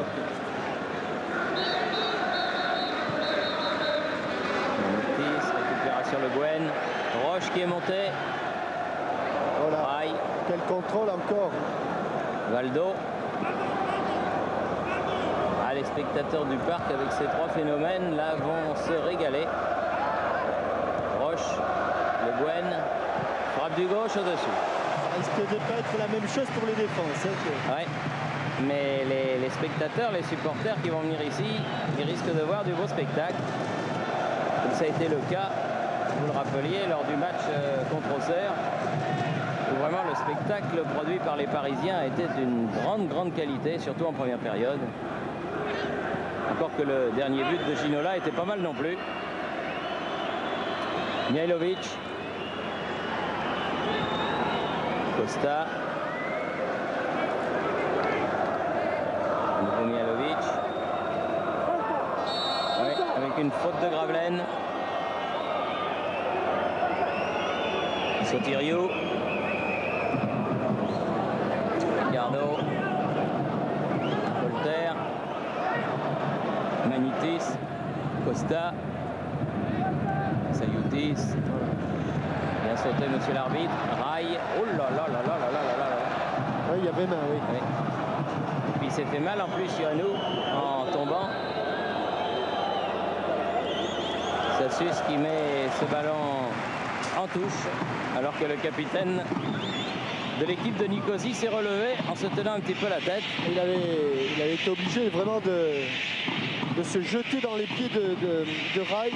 Récupération Le Guen. Roche qui est monté. Voilà. Rail. Quel contrôle encore. Valdo. Ah, les spectateurs du parc avec ces trois phénomènes là vont se régaler. Roche, Le Guen, frappe du gauche au-dessus. risque de ne pas être la même chose pour les défenses. Hein, ouais. Mais les spectateurs, les supporters qui vont venir ici, ils risquent de voir du beau spectacle. Comme ça a été le cas, vous le rappeliez, lors du match contre Auxerre, où vraiment le spectacle produit par les Parisiens était d'une grande qualité, surtout en première période. Encore que le dernier but de Ginola était pas mal non plus. Mihailovic. Costa. Nouveau Mihailovic. Ouais, avec une faute de Gravelaine. Sotirio. Ricardo. Voltaire. Manitis. Costa. Sayoutis. Bien sauté, monsieur l'arbitre. Rail. Oh là là là là là là là là. oui, il y avait main, oui. Oui. Et puis il s'est fait mal en plus sur nous en tombant. Sassus qui met ce ballon en touche alors que le capitaine de l'équipe de Nicosie s'est relevé en se tenant un petit peu la tête. Il avait été obligé vraiment de se jeter dans les pieds de Rail.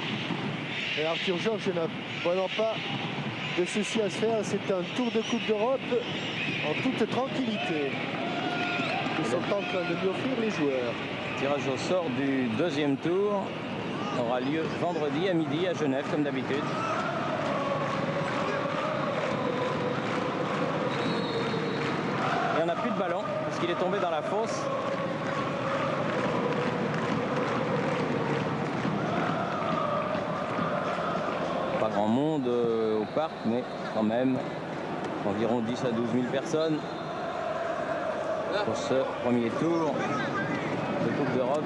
Et Arthur Georges n'a vraiment pas de souci à se faire. C'est un tour de Coupe d'Europe en toute tranquillité. Ils sont en train de lui offrir les joueurs. Tirage au sort du deuxième tour aura lieu vendredi à midi à Genève comme d'habitude. Et on n'a plus de ballon parce qu'il est tombé dans la fosse. Pas grand monde au parc, mais quand même environ 10 à 12 000 personnes pour ce premier tour de Coupe d'Europe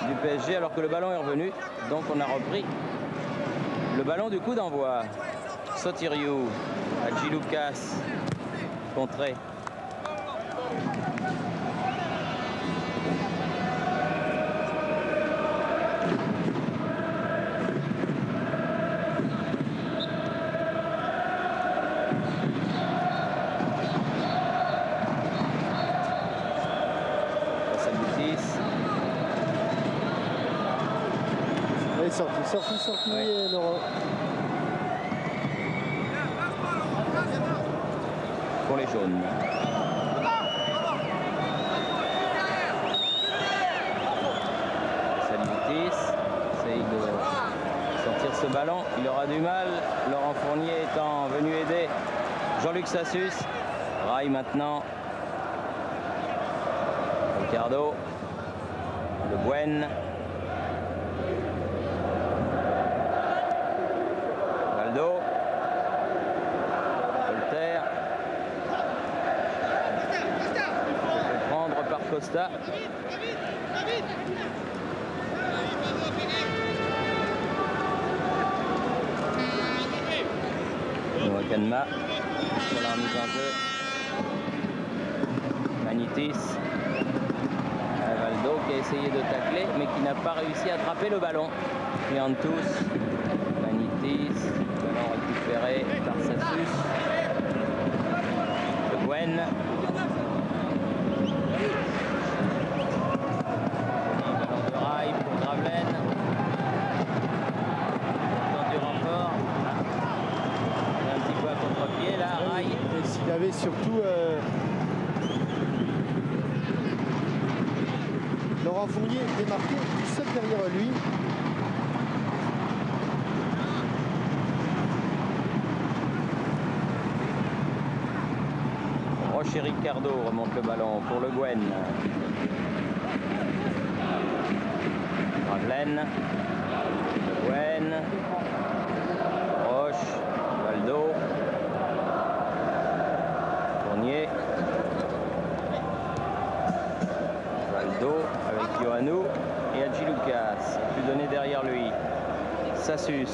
du PSG, alors que le ballon est revenu. Donc on a repris le ballon du coup d'envoi. Sotirio, Hadji Lucas, contré. Sorti, ouais. Laurent. Pour les jaunes. Salivitis essaye de sortir ce ballon. Il aura du mal. Laurent Fournier étant venu aider Jean-Luc Sassus. Rail maintenant. Ricardo. Le Buen. Voltaire. Prendre par Costa. Ouakanma sur la remise en jeu. Manitis. Valdo qui a essayé de tacler mais qui n'a pas réussi à attraper le ballon. Riantus. Manitis. Ballon récupéré par Sassus. Le Buen. Ballon de Rail pour Gravelaine. Dans du renfort. Un petit peu à contre-pied là, Rail. Et s'il avait surtout Laurent Fournier démarqué du seul derrière lui. Roche et Ricardo remonte le ballon pour Le Guen. Gravelaine. Le Guen. Roche. Valdo. Fournier. Valdo avec Yohannou et Hadji Lucas. Plus donné derrière lui. Sassus.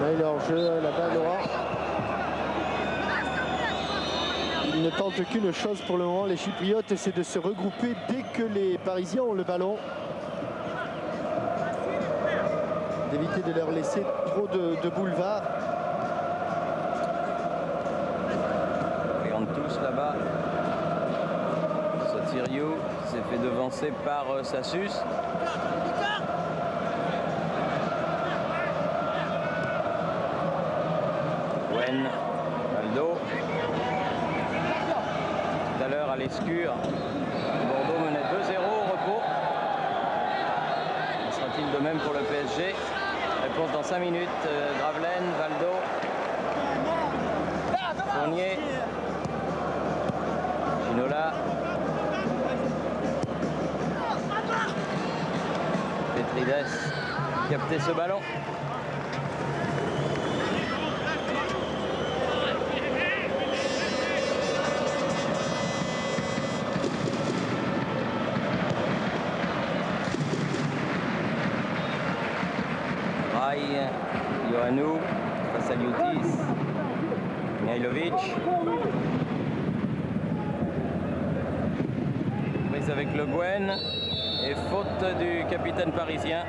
Là, il est hors jeu, la balle aura. Il ne tente qu'une chose pour le moment, les Chypriotes, c'est de se regrouper dès que les Parisiens ont le ballon. d'éviter de leur laisser trop de boulevard. Tous là-bas. Sotirio s'est fait devancer par Sassus. Gwen, Valdo. Tout à l'heure à l'Escure, Bordeaux menait 2-0 au repos. Sera-t-il de même pour le PSG? Réponse dans 5 minutes. Gravelaine, Valdo, Fournier, Ginola, Petrides capter ce ballon. Rai, Ioannou, Vassilioutis, Mihailovic. Prise avec Le Guen et faute du capitaine parisien.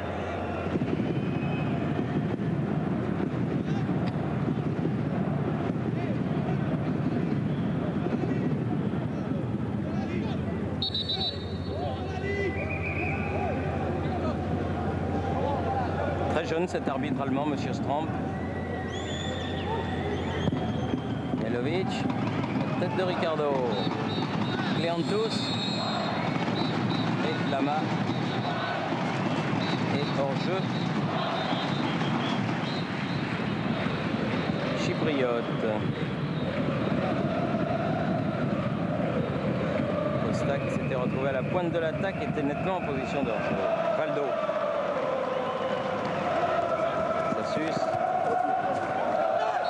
Très jeune cet arbitre allemand, monsieur Stramp. Mihailovic, tête de Ricardo. Kleanthous. Et Lama. Et hors-jeu. Chypriote. Kostak s'était retrouvé à la pointe de l'attaque et était nettement en position de hors-jeu. Valdo. Sassus.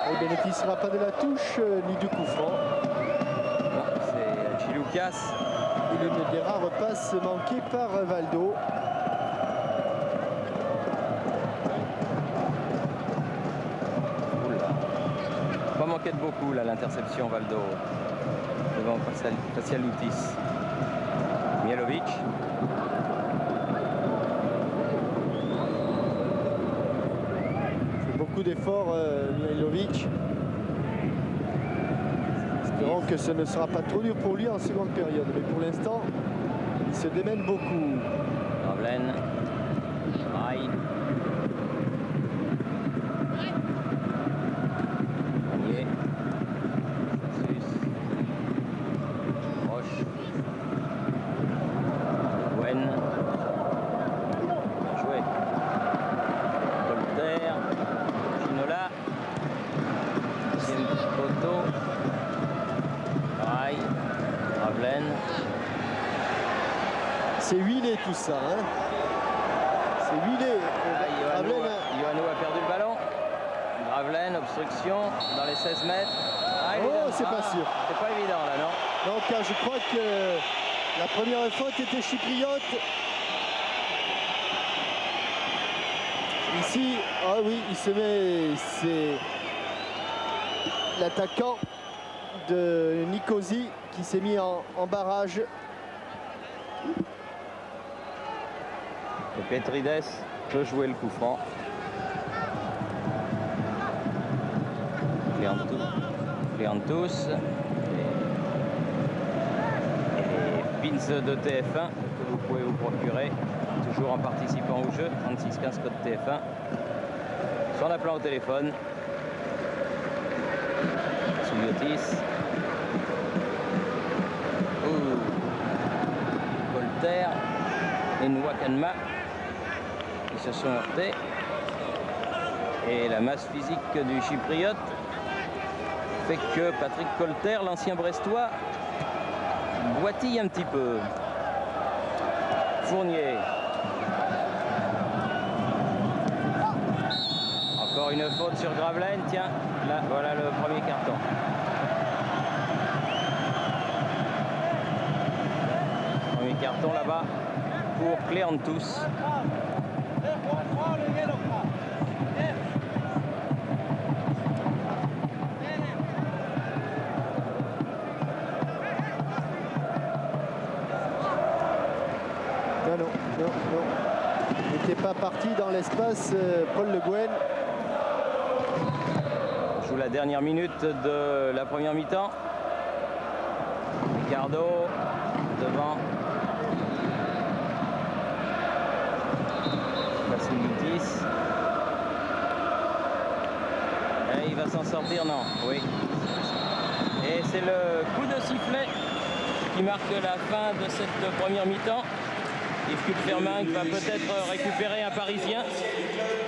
Il ne bénéficiera pas de la touche ni du coup franc. Non, c'est Chiloukas. L'une des rares passes manquées par Valdo. Oula. Pas manqué de beaucoup là l'interception Valdo devant Vassilioutis. Mihailovic. C'est beaucoup d'efforts Mihailovic. Espérons que ce ne sera pas trop dur pour lui en seconde période. Mais pour l'instant, il se démène beaucoup. Gravelaine. Rai. Fournier. Sassus. Roche. Gwen. Joué. Voltaire. Ginola. Deuxième poteau. Rai. Gravelaine. C'est huilé tout ça. Hein, c'est huilé. Ioannou a perdu le ballon. Gravelaine, obstruction dans les 16 mètres. Oh, c'est pas sûr. C'est pas évident là, non? Donc je crois que la première faute était chypriote. Ici, ah oui, il se met, c'est l'attaquant de Nicosie qui s'est mis en barrage. Et Petrides peut jouer le coup franc. Kleanthous. Et pins de TF1 que vous pouvez vous procurer, toujours en participant au jeu, 3615 code TF1. Sur l'appelant au téléphone. Souliotis. Voltaire et Nwakanma qui se sont heurtés. Et la masse physique du Chypriote fait que Patrick Colter, l'ancien Brestois, boitille un petit peu. Fournier. Encore une faute sur Gravelaine. Tiens, là, voilà le premier carton. Premier carton là-bas pour Kleanthous. Non. n'était pas parti dans l'espace, Paul Le Guen. On joue la dernière minute de la première mi-temps. Ricardo devant. Vassilitis. Et il va s'en sortir, non? Oui. Et c'est le coup de sifflet qui marque la fin de cette première mi-temps. Yves Kupferman va peut-être récupérer un Parisien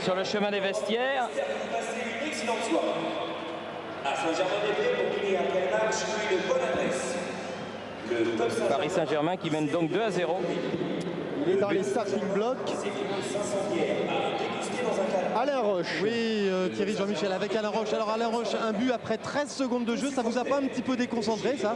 sur le chemin des vestiaires. Paris Saint-Germain qui mène donc 2-0. Il est dans les starting blocks. Alain Roche. Oui, Thierry Jean-Michel avec Alain Roche. Alors Alain Roche, un but après 13 secondes de jeu, ça vous a pas un petit peu déconcentré ça?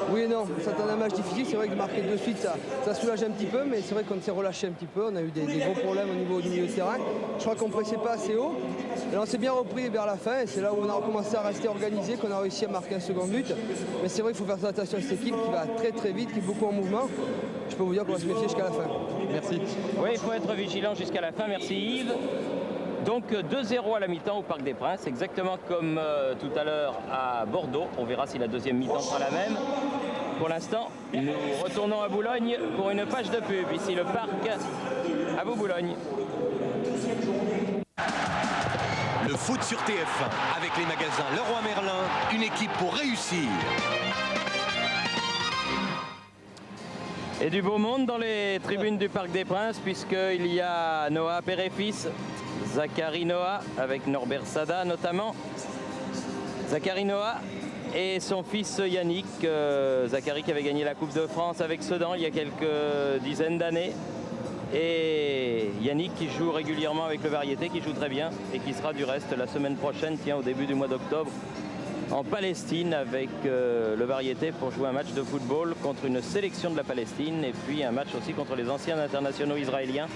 Oui et non, c'est un match difficile, c'est vrai que marquer de suite ça soulage un petit peu, mais c'est vrai qu'on s'est relâché un petit peu, on a eu des gros problèmes au niveau du milieu de terrain. Je crois qu'on ne pressait pas assez haut. Et on s'est bien repris vers la fin et c'est là où on a recommencé à rester organisé, qu'on a réussi à marquer un second but. Mais c'est vrai qu'il faut faire attention à cette équipe qui va très très vite, qui est beaucoup en mouvement. Je peux vous dire qu'on va se méfier jusqu'à la fin. Merci. Oui, il faut être vigilant jusqu'à la fin, merci Yves. Donc 2-0 à la mi-temps au Parc des Princes, exactement comme tout à l'heure à Bordeaux. On verra si la deuxième mi-temps sera la même. Pour l'instant, nous retournons à Boulogne pour une page de pub. Ici le parc à Boulogne. Le foot sur TF1 avec les magasins Leroy Merlin, une équipe pour réussir. Et du beau monde dans les tribunes du Parc des Princes, puisqu'il y a Noah père et fils, Zachary Noah avec Norbert Sada notamment. Zachary Noah et son fils Yannick. Zachary qui avait gagné la Coupe de France avec Sedan il y a quelques dizaines d'années. Et Yannick qui joue régulièrement avec le Variété, qui joue très bien et qui sera du reste la semaine prochaine, tiens, au début du mois d'octobre, en Palestine avec le Variété pour jouer un match de football contre une sélection de la Palestine et puis un match aussi contre les anciens internationaux israéliens.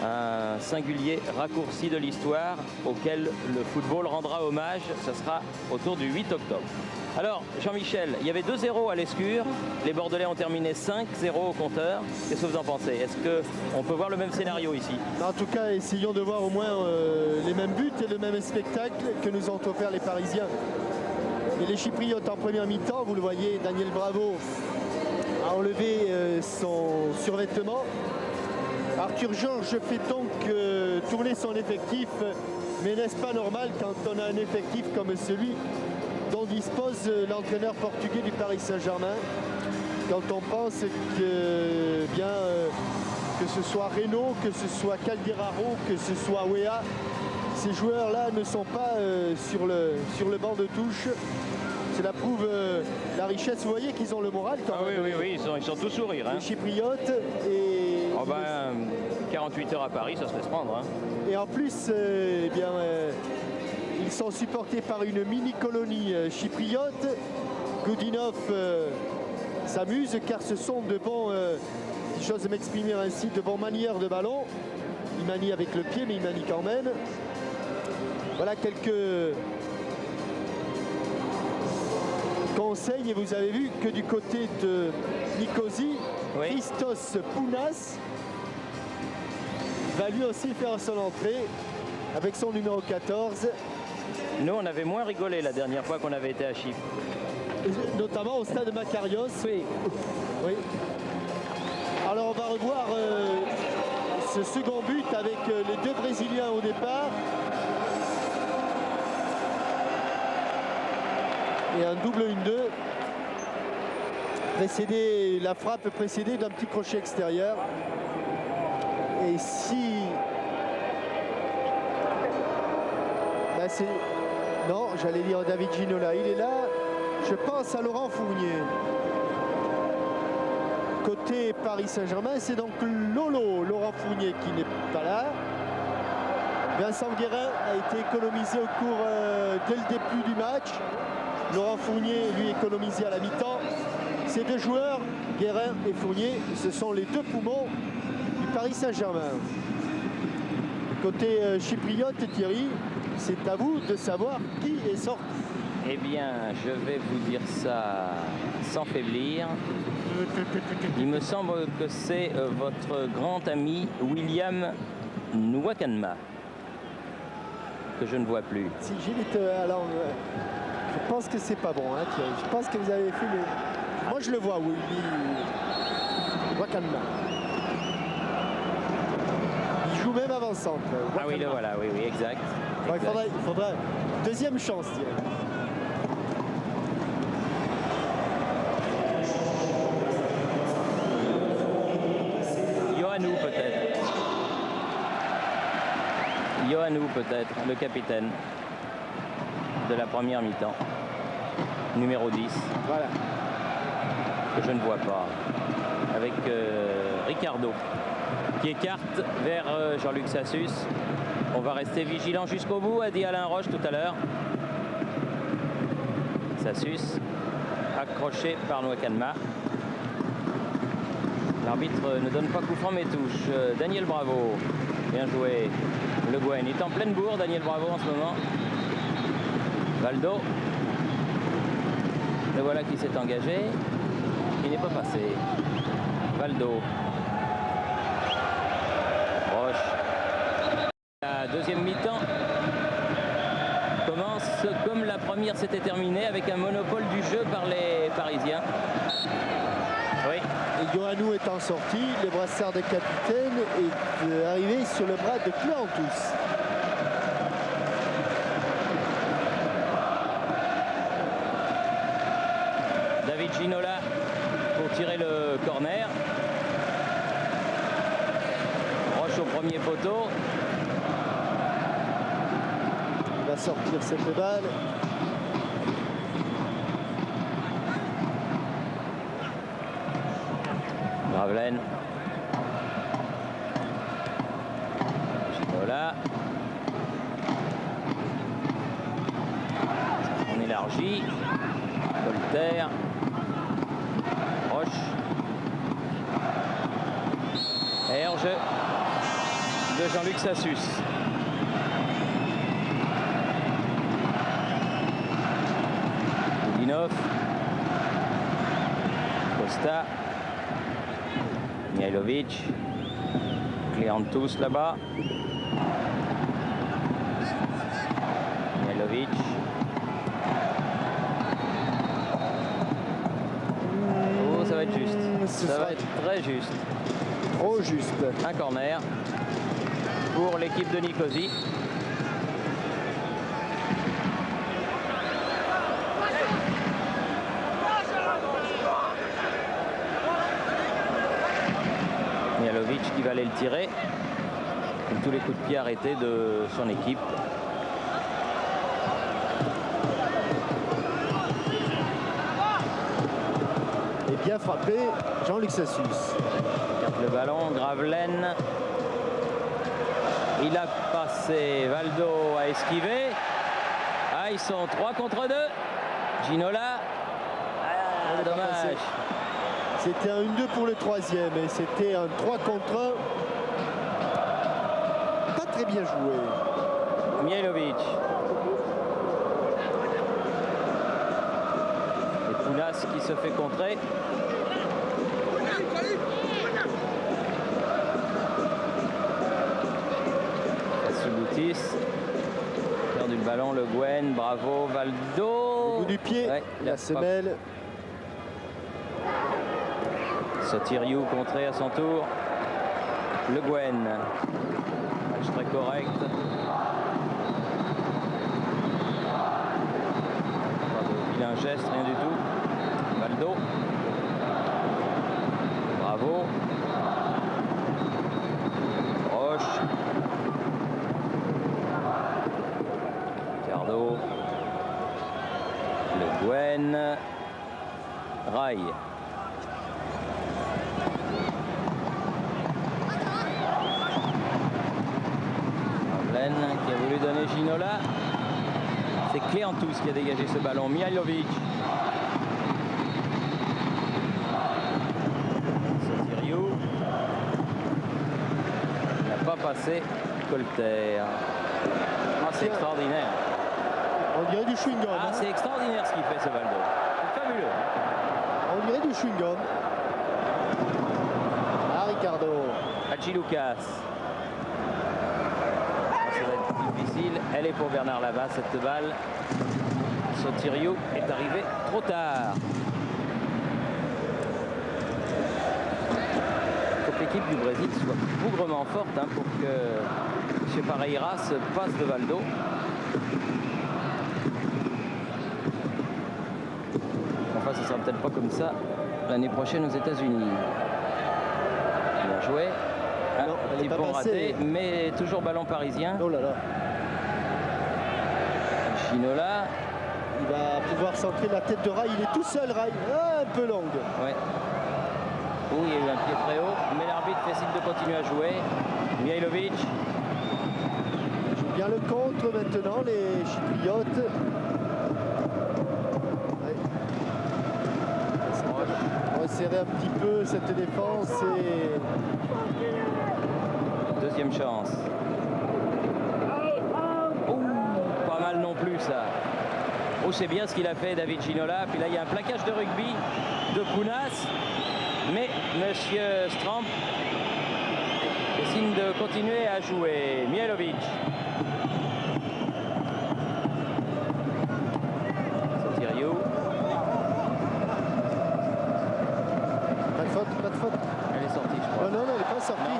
Un singulier raccourci de l'histoire auquel le football rendra hommage. Ce sera autour du 8 octobre. Alors, Jean-Michel, il y avait 2-0 à l'Escure. Les Bordelais ont terminé 5-0 au compteur. Qu'est-ce que vous en pensez? Est-ce qu'on peut voir le même scénario ici? En tout cas, essayons de voir au moins les mêmes buts et le même spectacle que nous ont offert les Parisiens. Et les Chypriotes en première mi-temps, vous le voyez, Daniel Bravo a enlevé son survêtement. Arthur Georges fait donc tourner son effectif, mais n'est-ce pas normal quand on a un effectif comme celui dont dispose l'entraîneur portugais du Paris Saint-Germain, quand on pense que, que ce soit Reynaud, que ce soit Calderaro, que ce soit Weah, ces joueurs-là ne sont pas sur le banc de touche. Cela prouve la richesse. Vous voyez qu'ils ont le moral quand même. Oui, ils sont tous sourires. Les Chypriotes. Et 48 heures à Paris, ça se laisse prendre. Hein. Et en plus, ils sont supportés par une mini-colonie chypriote. Goudinov s'amuse car ce sont de bons, si j'ose m'exprimer ainsi, de bons manieurs de ballon. Il manie avec le pied, mais il manie quand même. Voilà quelques conseils. Et vous avez vu que du côté de Nicosie, oui, Christos Pounas va lui aussi faire son entrée avec son numéro 14. Nous, on avait moins rigolé la dernière fois qu'on avait été à Chypre. Notamment au stade Makarios. Oui. Alors on va revoir ce second but avec les deux Brésiliens au départ. Et un double 1-2. La frappe précédée d'un petit crochet extérieur. Et si... Non, j'allais dire David Ginola, il est là. Je pense à Laurent Fournier. Côté Paris Saint-Germain, c'est donc Laurent Fournier qui n'est pas là. Vincent Guérin a été économisé au cours dès le début du match. Laurent Fournier, lui, économisé à la mi-temps. Ces deux joueurs, Guérin et Fournier, ce sont les deux poumons du Paris Saint-Germain. Côté chypriote, Thierry, c'est à vous de savoir qui est sorti. Eh bien, je vais vous dire ça sans faiblir. Il me semble que c'est votre grand ami William Nwakanma, que je ne vois plus. Si Gilles, alors, je pense que c'est pas bon, hein, Thierry. Je pense que vous avez fait le... Moi, je le vois, Willy Nwakanma. Il joue même avant-centre. Ah oui, le voilà, oui, oui, exact. Bon, exact. il faudra deuxième chance, Thierry. Yohannou peut-être. Yohannou peut-être, le capitaine de la première mi-temps. Numéro 10. Voilà. Que je ne vois pas. Avec Ricardo qui écarte vers Jean-Luc Sassus. On va rester vigilant jusqu'au bout, a dit Alain Roche tout à l'heure. Sassus accroché par Nwakanma. L'arbitre ne donne pas coup franc mais touche. Daniel Bravo, bien joué. Le Guen est en pleine bourre, Daniel Bravo en ce moment. Valdo. Le voilà qui s'est engagé. Il n'est pas passé. Valdo. Roche. La deuxième mi-temps commence comme la première s'était terminée, avec un monopole du jeu par les Parisiens. Oui. Et Yohannou étant sorti, le brassard de capitaine est arrivé sur le bras de Cléantous. David Ginola pour tirer le corner. Roche au premier poteau. Il va sortir cette balle. Gravelaine. Ginola. On élargit. Voltaire. Roche. Herge de Jean-Luc Sassus. Koudinov. Costa. Mihailovic. Cléantous là-bas. Mihailovic. Oh, ça va être juste. Ça va être très juste. Trop juste. Un corner pour l'équipe de Nicosie. Mihailovic qui va aller le tirer. Avec tous les coups de pied arrêtés de son équipe. Et bien frappé, Jean-Luc Sassus. Le ballon, Gravelaine. Il a passé, Valdo a esquivé. Ah, ils sont 3 contre 2. Ginola. Ah, dommage. C'était un 1-2 pour le troisième et c'était un 3 contre 1. Pas très bien joué. Mihailovic. Et Pounas qui se fait contrer. Subutis. Perdu le ballon, Le Guen, bravo, Valdo. Au bout du pied, Ouais, la semelle. Sotiriou contré à son tour. Le Guen. Match très correct. Pas de vilain geste, rien du tout. Valdo. Bravo. Roche. Ricardo. Le Guen. Rail. Qui a voulu donner Ginola. C'est Cléantous qui a dégagé ce ballon. Mihailovic. Sotiriou. Il n'a pas passé Colter. Ah, c'est extraordinaire. On dirait du chewing-gum. Ah, c'est extraordinaire ce qu'il fait ce Valdo. C'est fabuleux. On dirait du chewing-gum. Hadji Lucas. Ça va être difficile. Elle est pour Bernard Lama, cette balle. Sotirio est arrivé trop tard. Il faut que l'équipe du Brésil soit bougrement forte pour que M. Pareiras passe de Valdo. Enfin, ce ne sera peut-être pas comme ça l'année prochaine aux États-Unis. Bien joué. Non, elle Petit est pas pont passée. raté, mais toujours ballon parisien. Oh là là. Ginola. Il va pouvoir centrer la tête de Rai. Il est tout seul, Rai. Ah, un peu longue. Ouais. Oh, il y a eu un pied très haut, mais l'arbitre fait signe de continuer à jouer. Mihailovic. Il joue bien le contre maintenant, les Chypriotes. Ouais. On va resserrer un petit peu cette défense et Deuxième chance. Oh, pas mal non plus ça. Oh, c'est bien ce qu'il a fait David Ginola. Puis là, il y a un plaquage de rugby de Pounas. Mais Monsieur Stramp fait signe de continuer à jouer. Mihailovic. Sotirio. pas de faute, pas de faute. Elle est sortie, je crois. Non, elle n'est pas sortie.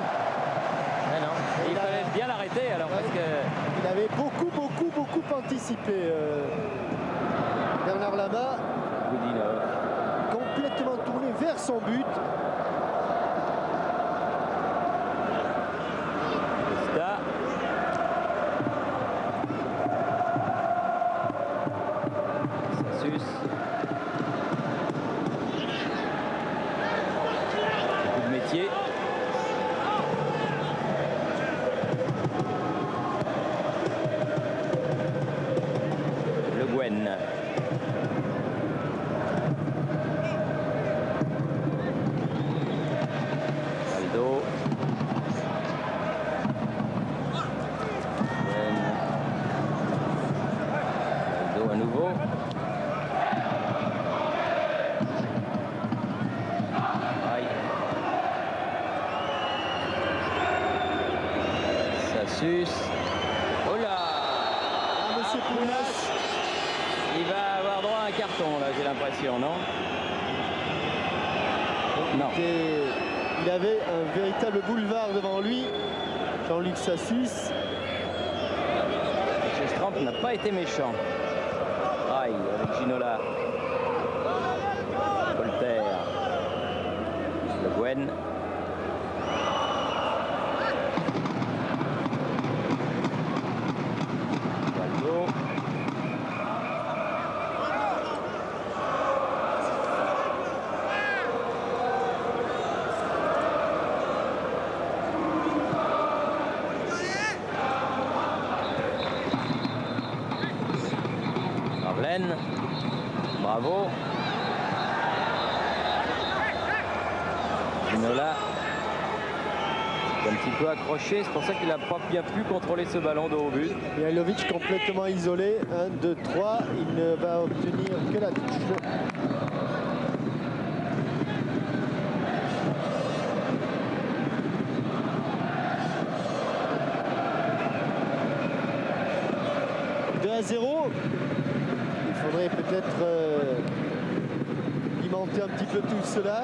Mais non. Il fallait bien l'arrêter alors parce que... Il avait beaucoup anticipé. Bernard Lama, Goudinov. complètement tourné vers son but. Costa. Sassus. Coup de métier. Le Gwen. Aldo. Aldo à nouveau. Aïe. Sassus. Oh là! Ah, monsieur Pounas. Il va avoir droit à un carton là, j'ai l'impression, non? Non. Il avait un véritable boulevard devant lui. Jean-Luc Sassus. M. Stramp n'a pas été méchant. Aïe, avec Ginola. Voltaire. Le Gwen. Valdo. Marlène. Bravo. Ginola. Un petit peu accroché, c'est pour ça qu'il n'a pas bien pu contrôler ce ballon de haut but. Mihailovic complètement isolé. 1, 2, 3. Il ne va obtenir que la touche. À 0. Il faudrait peut-être pimenter un petit peu tout cela.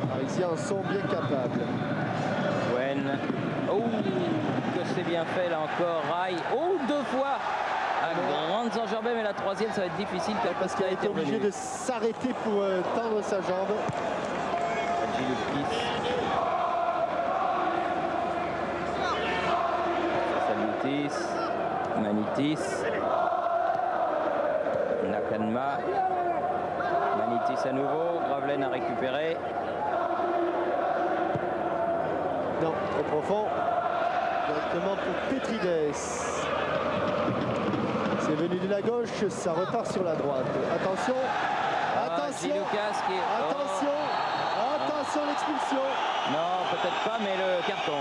Les Parisiens en sont bien capables. Gwen. Oh, que c'est bien fait là encore. Rai. Oh, 2 fois à grande enjambée, mais la troisième, ça va être difficile Parce qu'il a été obligé de s'arrêter pour tendre sa jambe. Hadji Lucas. Manitis, Nakanma, Manitis à nouveau, Gravelaine a récupéré. Non, trop profond. Directement pour Petrides. C'est venu de la gauche, ça repart sur la droite. Attention, attention, Lucas qui est... attention, attention l'expulsion. Non, peut-être pas, mais le carton.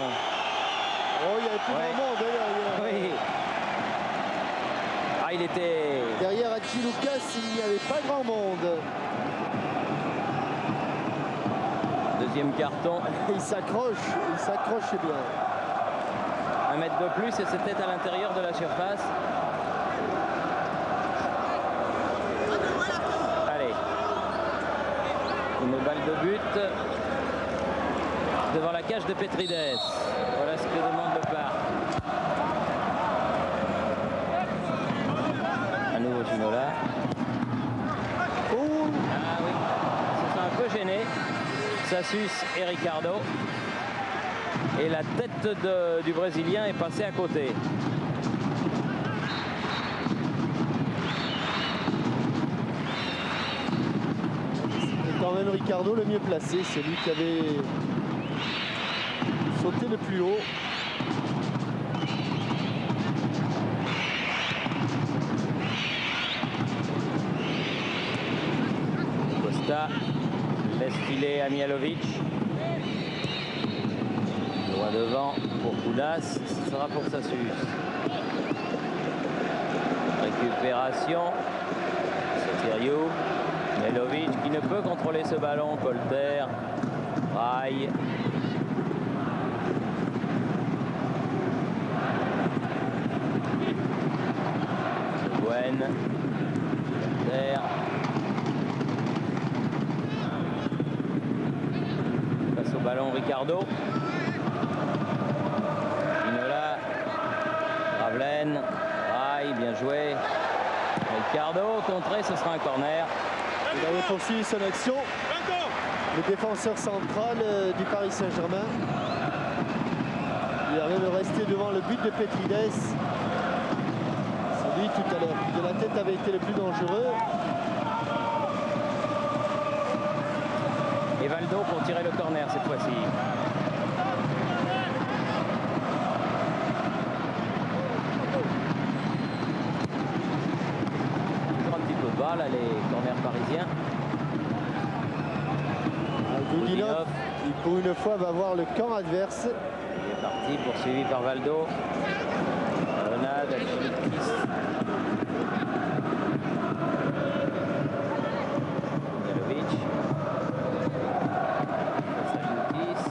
Oh, il y avait plus Ouais. grand monde d'ailleurs. Oui. Ah, il était... Derrière Hadji Lucas, il n'y avait pas grand monde. Deuxième carton. Il s'accroche bien. 1 mètre de plus et c'était à l'intérieur de la surface. Allez. Une balle de but devant la cage de Petrides. Voilà ce que demande le parc. À nouveau Ginola. Ah oui, ils se sont un peu gênés. Sassus et Ricardo. Et la tête du Brésilien est passée à côté. C'est quand même Ricardo le mieux placé. C'est lui qui avait sauté le plus haut. Costa laisse filer à Mialovic. Loin devant pour Koudas, ce sera pour Sassus. Récupération. Sotiriou. Mialovic qui ne peut contrôler ce ballon. Colter. Rail. Gwen. Colter. Passe au ballon Ricardo. Bien joué. Ricardo contré, ce sera un corner. Il avait poursuivi son action. Le défenseur central du Paris Saint-Germain. Il arrive de rester devant le but de Petrides. C'est lui tout à l'heure. De la tête avait été le plus dangereux. Et Valdo pour tirer le corner cette fois-ci. Là, les corners parisiens. Goudinov, il pour une fois va voir le camp adverse. Il est parti, poursuivi par Valdo. Renade, Alchimitis. Mialovic. Alchimitis.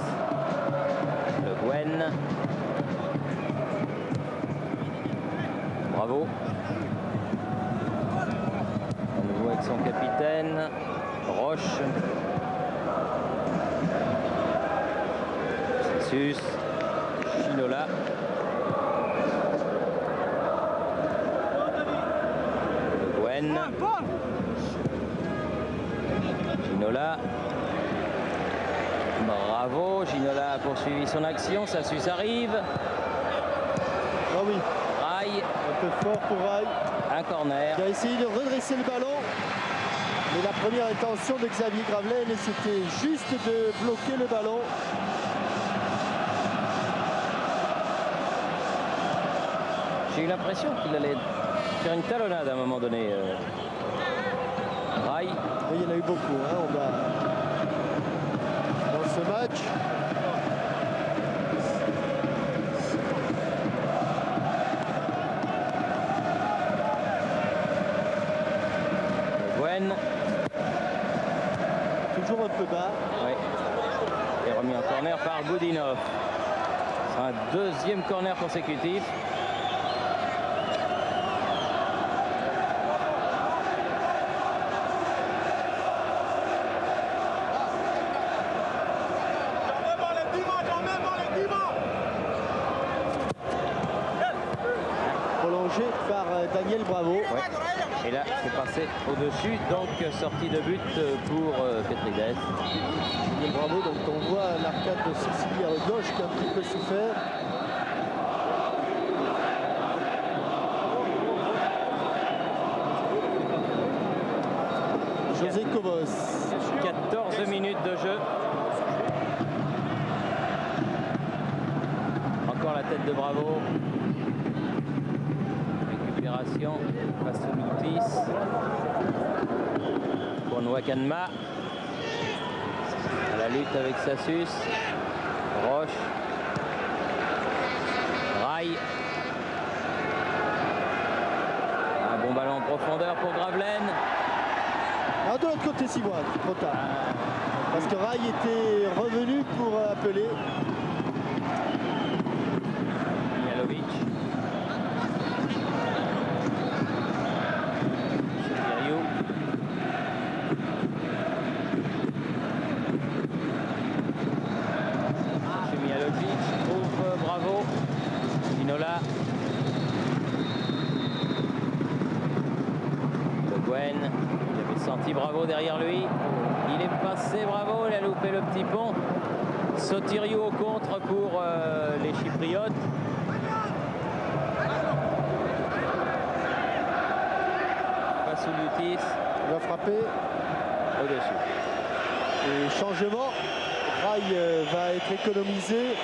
Le Gwen. Bravo. Avec son capitaine, Roche. Sassus, Ginola. Gwen. Ginola. Bravo, Ginola a poursuivi son action. Sassus arrive. Ah oui. Rail. Un peu fort pour Rail. Un corner. Il a essayé de redresser le ballon. Mais la première intention de Xavier Gravelaine, c'était juste de bloquer le ballon. J'ai eu l'impression qu'il allait faire une talonnade à un moment donné. Rail. Oui, il y en a eu beaucoup. Hein, dans ce match. Toujours un peu bas. Oui. Et remis en corner par Goudinov. C'est un deuxième corner consécutif. Prolongé par Daniel Bravo. Ouais. Et là, c'est passé au-dessus, donc sortie de but pour Petrides. Daniel Bravo, donc on voit l'arcade de Cécilia à gauche qui a un petit peu souffert. José Cobos. 14 minutes de jeu. Encore la tête de Bravo. Récupération face au Moutis. Pour Nwakanma. La lutte avec Sassus. Roche. Rail. Un bon ballon en profondeur pour Gravelaine. Ah, de l'autre côté, Simoine, trop tard. Parce que Rai était revenu pour appeler. Mijalovic. Sotirio. Mijalovic trouve Bravo. Ginola. Le Gwen. Il avait senti Bravo derrière lui. Il est passé Bravo, il a loupé le petit pont. Sotirio au contre pour les Chypriotes. Vassilioutis Il va frapper. au-dessus. Et changement. Rai va être économisé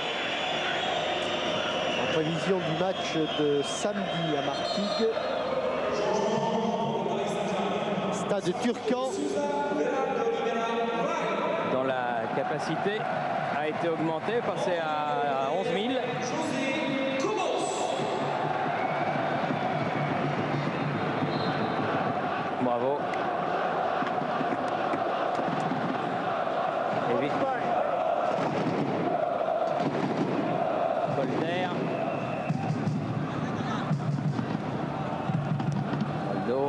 en prévision du match de samedi à Martigues. Stade Turcan. Dont la capacité a été augmentée, passée à 11 000. Bravo. Et vite. Colter. Valdo.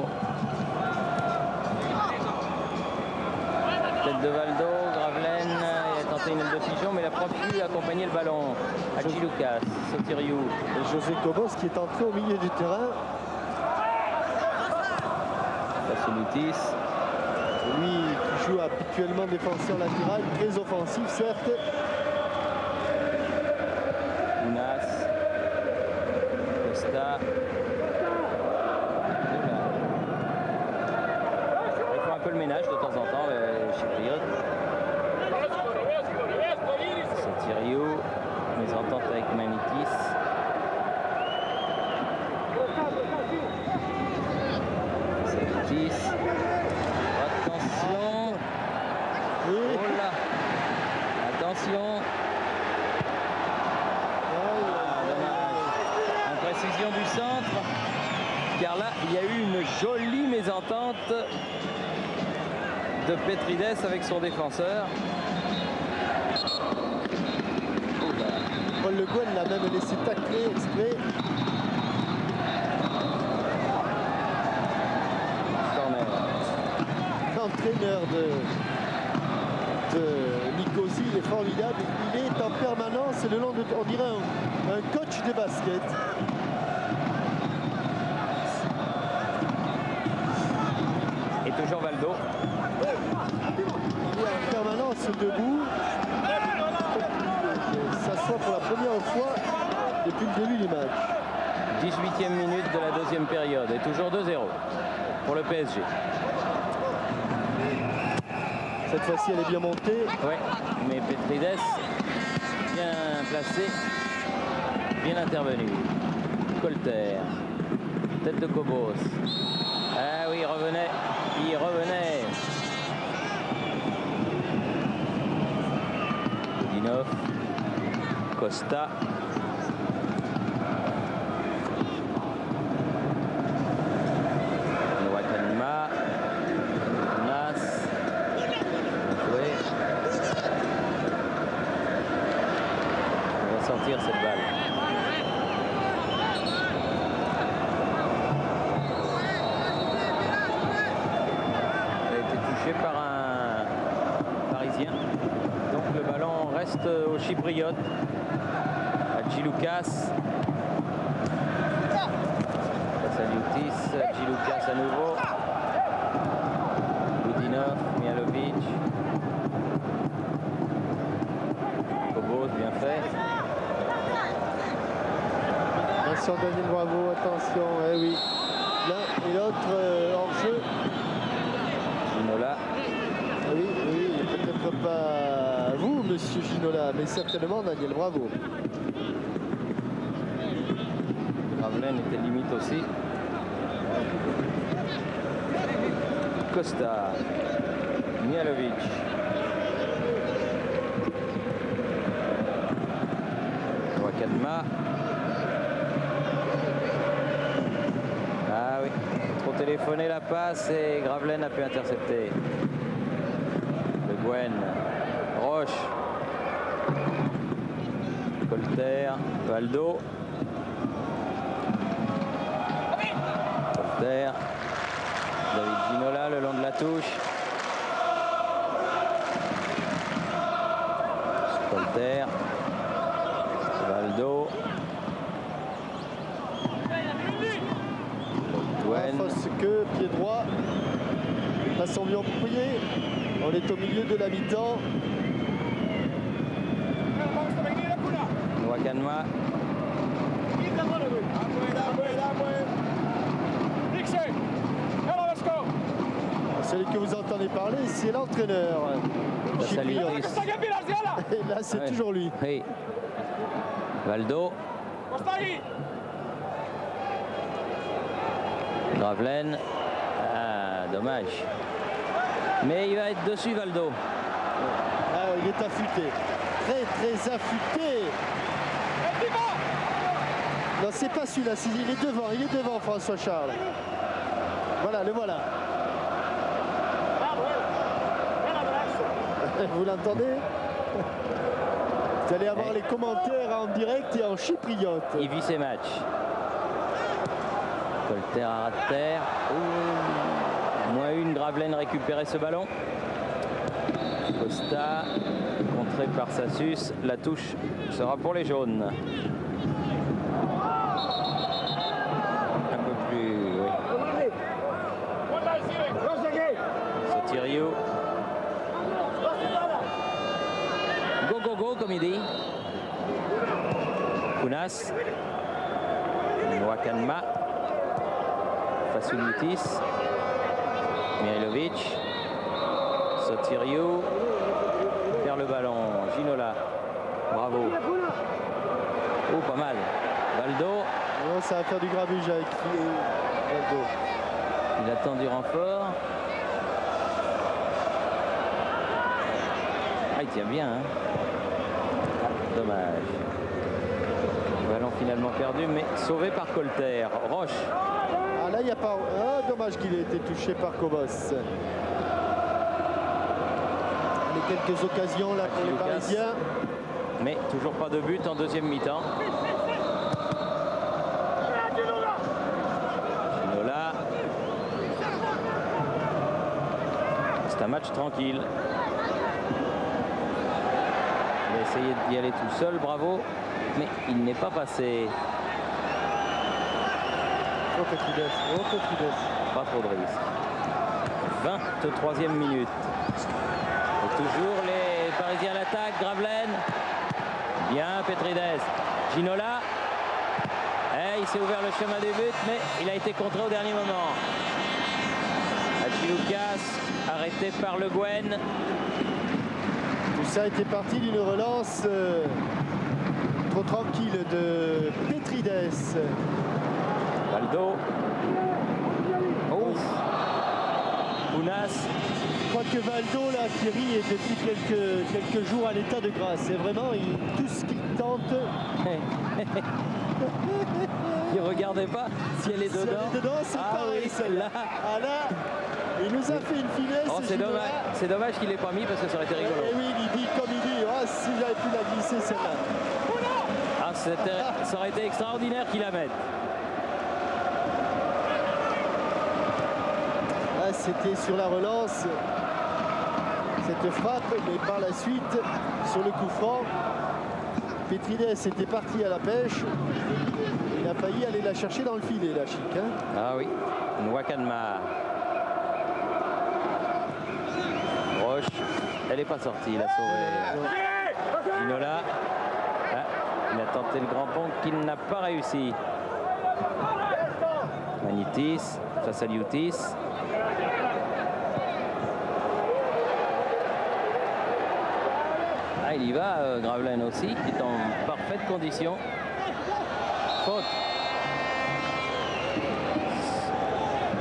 Tête de Valdo, Gravelaine, il a tenté une aile de pigeon, mais il n'a pas pu accompagner le ballon. Haji Lucas, Sotirio. Et José Cobos qui est entré au milieu du terrain. Vassilioutis. Lui qui joue habituellement défenseur latéral, très offensif certes. Ounas. Costa. Ils font un peu le ménage de temps en temps, les Chypriotes. Sotirio. Mésentente avec Manitis. Vassilioutis. Attention. Oui. Oh là. Attention. Imprécision du centre. Car là, il y a eu une jolie mésentente de Petrides avec son défenseur. Paul Le Guen l'a même laissé tacler exprès. Corner. L'entraîneur de Nicosie, il est formidable. Il est en permanence le long de, on dirait un coach de basket. Et toujours Valdo. Il est en permanence debout. Ça s'assoit pour la première fois depuis le début du match. 18e minute de la deuxième période. Et toujours 2-0 pour le PSG. Cette fois-ci, elle est bien montée. Oui, mais Petrides, bien placé, bien intervenu. Colter, tête de Cobos. Ah oui, il revenait. Dinov, Costa. Ouattara, Nas. Joué. On va sortir cette balle. Elle a été touchée par un Parisien. Donc le ballon reste aux Chypriotes. Haji Lucas. Vassilioutis, Haji Lucas à nouveau. Boudinov, Mijalovic. Cobos, bien fait. Attention Daniel Bravo, attention, eh oui. L'un et l'autre en jeu. Ginola. Oui, peut-être pas vous, monsieur Ginola, mais certainement Daniel Bravo. Gravelaine était limite aussi. Costa. Mijalovic. Wakadma. Ah oui, trop téléphoné la passe et Gravelaine a pu intercepter. Le Gwen. Colter, Valdo. Colter. David Ginola le long de la touche. Colter. Valdo. Fausse que pied droit. Passe en bien prié. On est au milieu de la mi-temps. Wakanma. Celui que vous entendez parler, c'est l'entraîneur. Chypriote. Et là, c'est toujours lui. Oui. Valdo. Gravelaine. Ah, dommage. Mais il va être dessus, Valdo. Ah, il est affûté. Très affûté. Non, c'est pas celui-là. Il est devant, François Charles. Voilà, le voilà. Vous l'entendez? Vous allez avoir les commentaires en direct et en chypriote. Il vit ses matchs. Colter à ras de terre. Moins une, Gravelaine récupérait ce ballon. Costa, contré par Sassus. La touche sera pour les jaunes. Un peu plus, oui. Sotirio. Go, comme il dit. Kounas. Wakanma. Fasunitis. Mihailovic. Sotirio. Perd le ballon. Ginola. Bravo. Oh, pas mal. Valdo. Oh, ça va faire du grabuge avec Valdo. Il attend du renfort. Ah, il tient bien, hein. Dommage. Ballon finalement perdu, mais sauvé par Colter. Roche. Ah là, il n'y a pas... Ah, dommage qu'il ait été touché par Cobos. Allez, quelques occasions là pour les Parisiens. Mais toujours pas de but en deuxième mi-temps. Ginola. C'est un match tranquille. Il a essayé d'y aller tout seul, bravo. Mais il n'est pas passé. Pas trop de risque. 23e minute. Et toujours les Parisiens à l'attaque. Gravelaine. Bien, Petrides. Ginola. Il s'est ouvert le chemin des buts, mais il a été contré au dernier moment. Achiloukas, arrêté par Le Guen. Tout ça était parti d'une relance trop tranquille de Petrides. Valdo. Ouf. Kounas. Je crois que Valdo, là, Thierry, est depuis quelques jours à l'état de grâce. C'est vraiment tout ce qu'il tente. Il regardait pas si elle est dedans. Si elle est dedans, c'est pareil, oui, celle-là. Ah là, il nous a fait une finesse. Oh, c'est dommage qu'il l'ait pas mis parce que ça aurait été rigolo. Et oui, il dit comme il dit, oh, si j'avais pu la glisser celle-là. Ah, ça aurait été extraordinaire qu'il la mette. Ah, c'était sur la relance, cette frappe, mais par la suite, sur le coup franc, Petrides était parti à la pêche. Il a failli aller la chercher dans le filet, la Chic. Hein. Ah oui, Wakanma. Roche, elle n'est pas sortie, il a sauvé. Ginola. Ah, il a tenté le grand pont qu'il n'a pas réussi. Manitis, Fasaliutis. Ah, il y va, Gravelaine aussi, qui est en parfaite condition. Faute.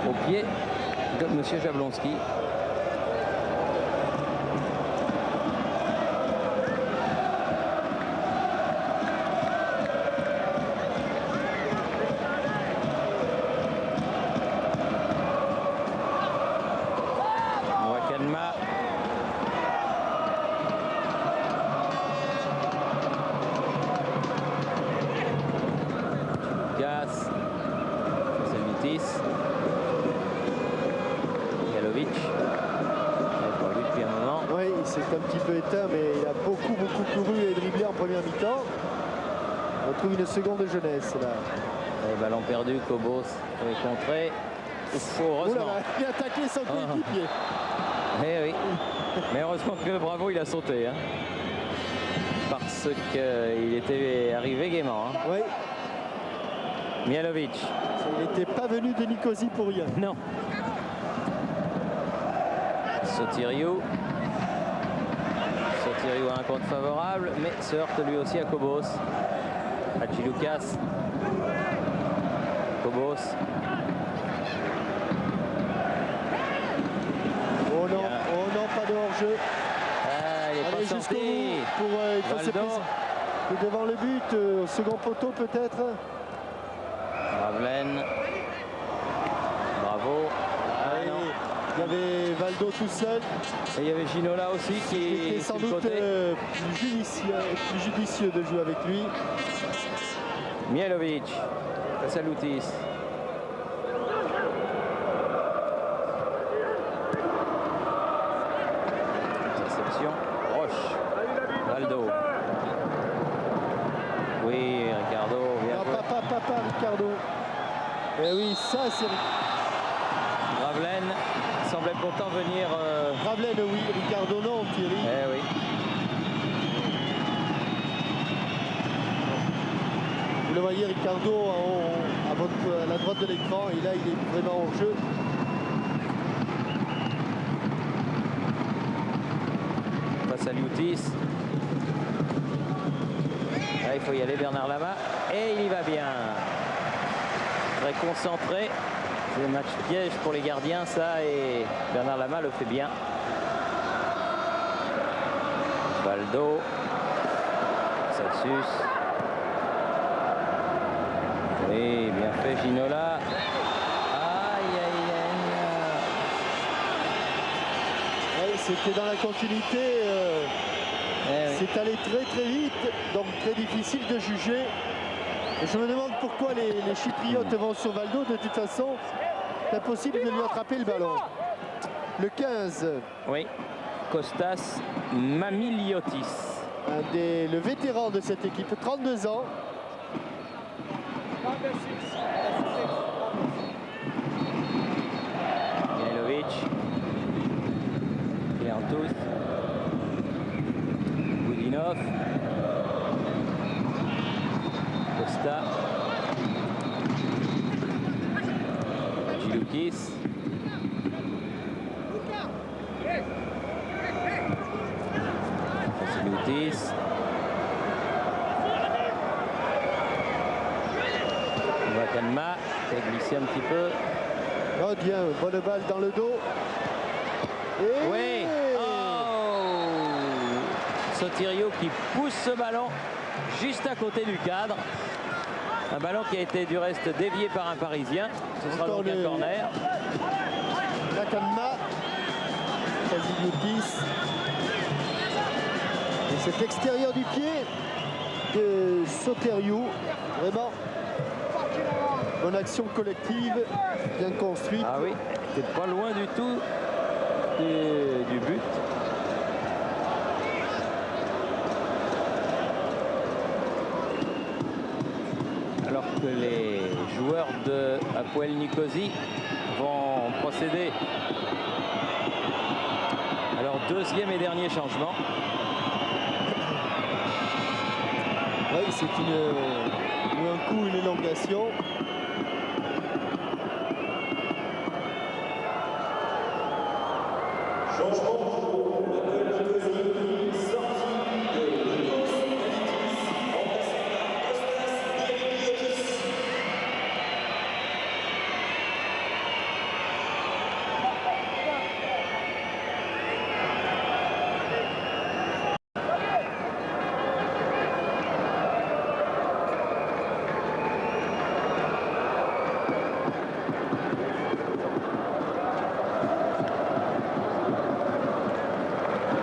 Au pied de M. Jablonski. Wakanma. s'est un petit peu éteint, mais il a beaucoup couru et dribblé en première mi-temps. On trouve une seconde jeunesse là. Et ballon perdu, Cobos est contré. Ouf, heureusement. Oh là là, il a attaqué son coéquipier. Eh oui. Mais heureusement que Bravo il a sauté. Hein. Parce qu'il était arrivé gaiement. Hein. Oui, Mialovic. il n'était pas venu de Nicosie pour rien. Non. Sotiriou. Sotiriou a un compte favorable, mais se heurte lui aussi à Cobos. Hachiloukas. Cobos. Oh non, pas de hors-jeu. Ah, il est Allez, pas jusqu'au sorti. bout pour il faut se Valdo. présenter devant le but, au second poteau peut-être. Ravelaine. Bravo. Ah, Allez, non. il y avait Valdo tout seul, Et il y avait Ginola aussi qui qui était sans sur le doute côté. plus judicieux de jouer avec lui. Mialovic. Saloutis. Interception. Roche. Valdo. Oui, Ricardo. Bien Non, joué. papa, Ricardo. Et oui, ça c'est Ravelaine semblait pourtant venir. Ravelaine, oui, Ricardo non, Thierry. Eh oui. Vous le voyez, Ricardo à la droite de l'écran, et là il est vraiment en jeu. Face à Liutis. Là, il faut y aller, Bernard Lama. Et il y va bien. Très concentré. C'est un match piège pour les gardiens, ça. Et Bernard Lama le fait bien. Valdo. Celsius. Oui, bien fait, Ginola. Aïe, aïe, aïe. Ouais, c'était dans la continuité. Eh oui. C'est allé très vite, donc très difficile de juger. Et je me demande pourquoi les Chypriotes vont sur Valdo. De toute façon, c'est impossible de lui attraper le ballon. Le 15, Oui. Kostas Mamiliotis. le vétéran de cette équipe, 32 ans. Mihailovic. Kleantous. Boudinov. Costa. Giloukis. Vassiloutis. Vakanma qui a glissé un petit peu. Oh bien, bonne balle dans le dos. Et Oui. Oh, Sotirio qui pousse ce ballon juste à côté du cadre. Un ballon qui a été du reste dévié par un Parisien. Ce sera donc un corner. Lakanma, Vassiloutis. Et cet extérieur du pied de Soteriou, vraiment bonne action collective, bien construite. Ah oui, c'est pas loin du tout du but. Alors que les joueurs de Hapoel Nicosie vont procéder à leur deuxième et dernier changement. Oui, c'est un coup, une élongation.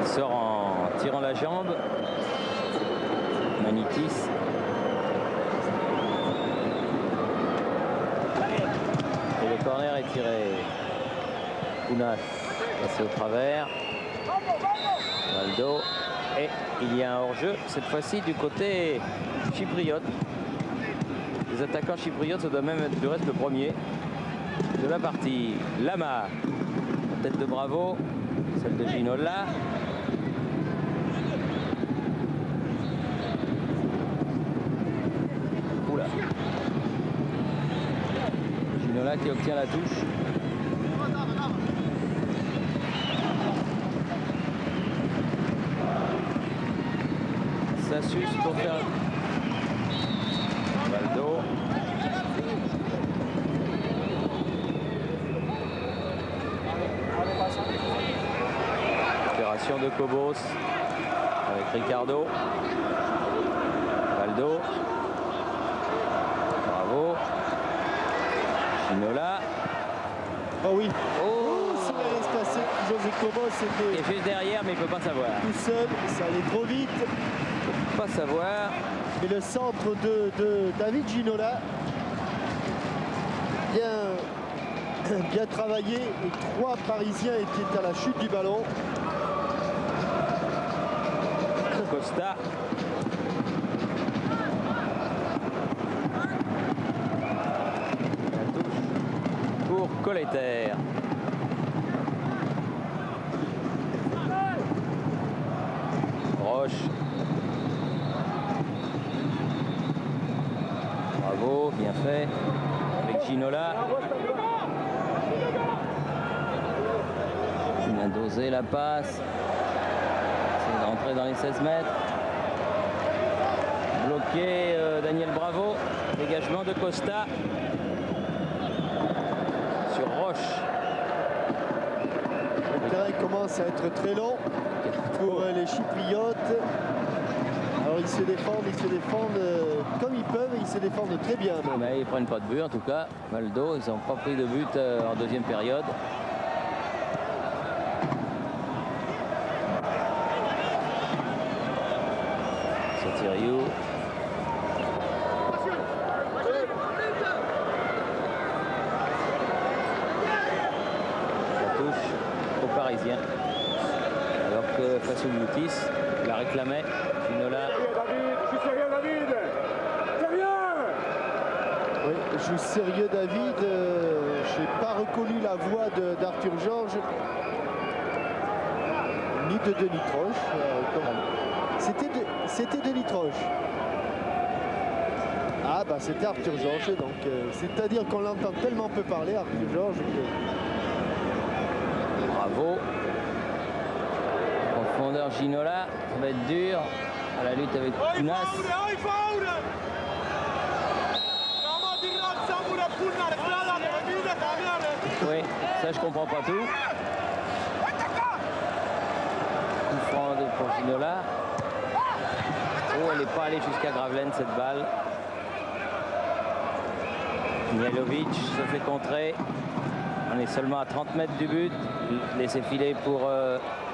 Il sort en tirant la jambe. Manitis. Et le corner est tiré. Kounas passé au travers. Valdo. Et il y a un hors-jeu, cette fois-ci du côté chypriote. Les attaquants chypriotes, ça doit même être du reste le premier de la partie. Lama, tête de Bravo, celle de Ginola. Oula. Ginola qui obtient la touche. Ça suce pour faire Valdo. Opération de Cobos avec Ricardo. Valdo. Bravo. Ginola. Oh oui. Oh, Ça allait se passer. José Cobos il était est juste derrière, mais il ne peut pas savoir. tout seul. Ça allait trop vite. Pas savoir. Et le centre de David Ginola, bien travaillé. Et 3 Parisiens étaient à la chute du ballon. Costa. La touche pour Colleter. Roche. Bravo, bien fait. Avec Ginola. Il a dosé la passe. C'est d'entrer dans les 16 mètres. Bloqué Daniel Bravo. Dégagement de Costa. Sur Roche. Le terrain commence à être très long pour les Chypriotes. Alors ils se défendent comme ils peuvent et ils se défendent très bien. Même. Mais ils prennent pas de but en tout cas. Valdo, ils n'ont pas pris de but en deuxième période. Sotiriou. La touche aux Parisiens. Alors que Fassouliotis la réclamait. Ginola. Oui, joue sérieux David. Je n'ai pas reconnu la voix d'Arthur Georges ni de Denis Troche. C'était Denis Troche. Ah bah c'était Arthur Georges, donc c'est-à-dire qu'on l'entend tellement peu parler, Arthur Georges. Bravo. Profondeur Ginola, ça va être dur. À la lutte avec Kounas. Oui, ça je comprends pas tout. Coup franc pour Ginola. Oh, elle n'est pas allée jusqu'à Gravelaine cette balle. Mialovic se fait contrer. On est seulement à 30 mètres du but. Laissé filer pour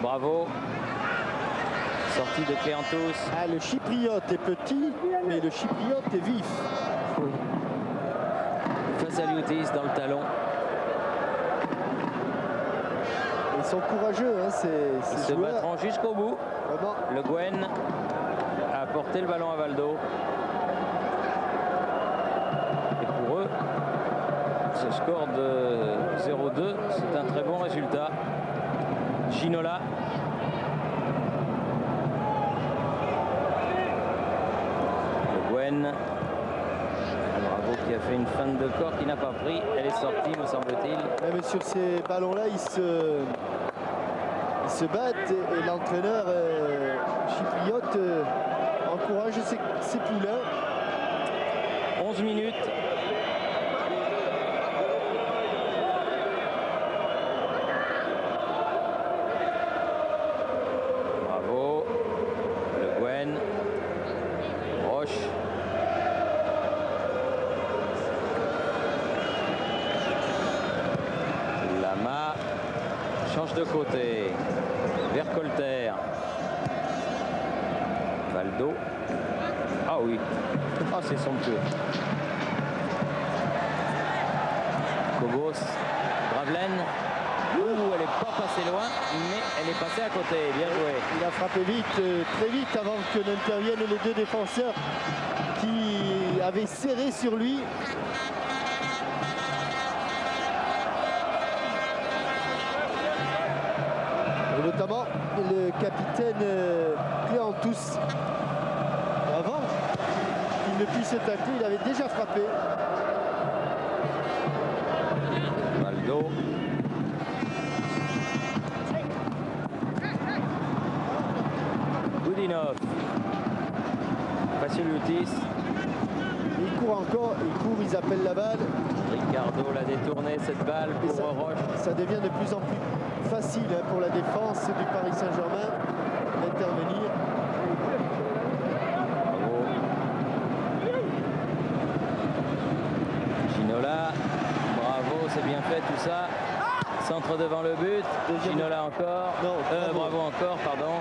Bravo. Sortie de Cléantous. Ah, le Chypriote est petit, mais le Chypriote est vif. Oui. Fassouliotis dans le talon. Ils sont courageux, hein, Ils ces se joueurs. battront jusqu'au bout. Vraiment. Le Gwen a porté le ballon à Valdo. Et pour eux, ce score de 0-2, c'est un très bon résultat. Ginola. Le Gwen. Bravo qui a fait une feinte de corps qui n'a pas pris. Elle est sortie, me semble-t-il. Ouais, mais sur ces ballons-là, ils se battent et l'entraîneur chypriote encourage ses poulains. 11 minutes. Bravo. Le Gwen. Roche. Lama change de côté. Vers Colter. Valdo. Ah oui. Ah, c'est somptueux. Cobos. Gravelaine. Ouh, elle est pas passée loin, mais elle est passée à côté. Bien joué. Il a frappé vite, très vite, avant que n'interviennent les deux défenseurs qui avaient serré sur lui. Et notamment le capitaine Cléantous. Avant qu'il ne puisse tacler, il avait déjà frappé. Valdo. Goudinov. Faciliutis. Il court encore, il court, ils appellent la balle. Ricardo l'a détourné cette balle Et pour ça, Roche. ça devient de plus en plus facile pour la défense du Paris Saint-Germain d'intervenir. Bravo. Ginola. Bravo, c'est bien fait tout ça. Centre devant le but. Ginola encore. Non, bravo encore, pardon.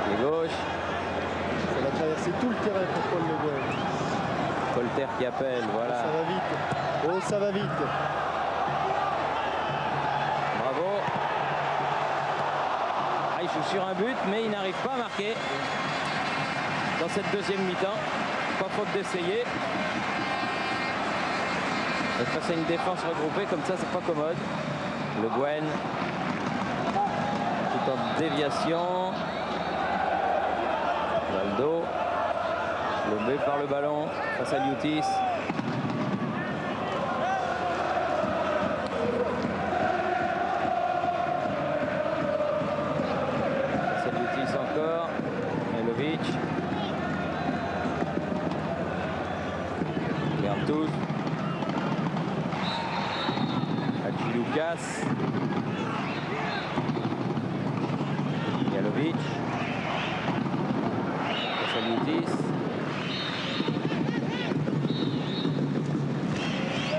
Pied gauche. Ça va traverser tout le terrain pour Paul Le Guen. Colter qui appelle, voilà. Ça va vite. Oh, ça va vite. Bravo. Ah, il joue sur un but, mais il n'arrive pas à marquer dans cette deuxième mi-temps. Pas faute d'essayer. Et face à une défense regroupée, comme ça, c'est pas commode. Le Guen, tout en déviation. Valdo, lobé par le ballon face à Liutis. Face à Liutis encore. Melovic. Cléantous. Lucas. Jalovic. Liutis.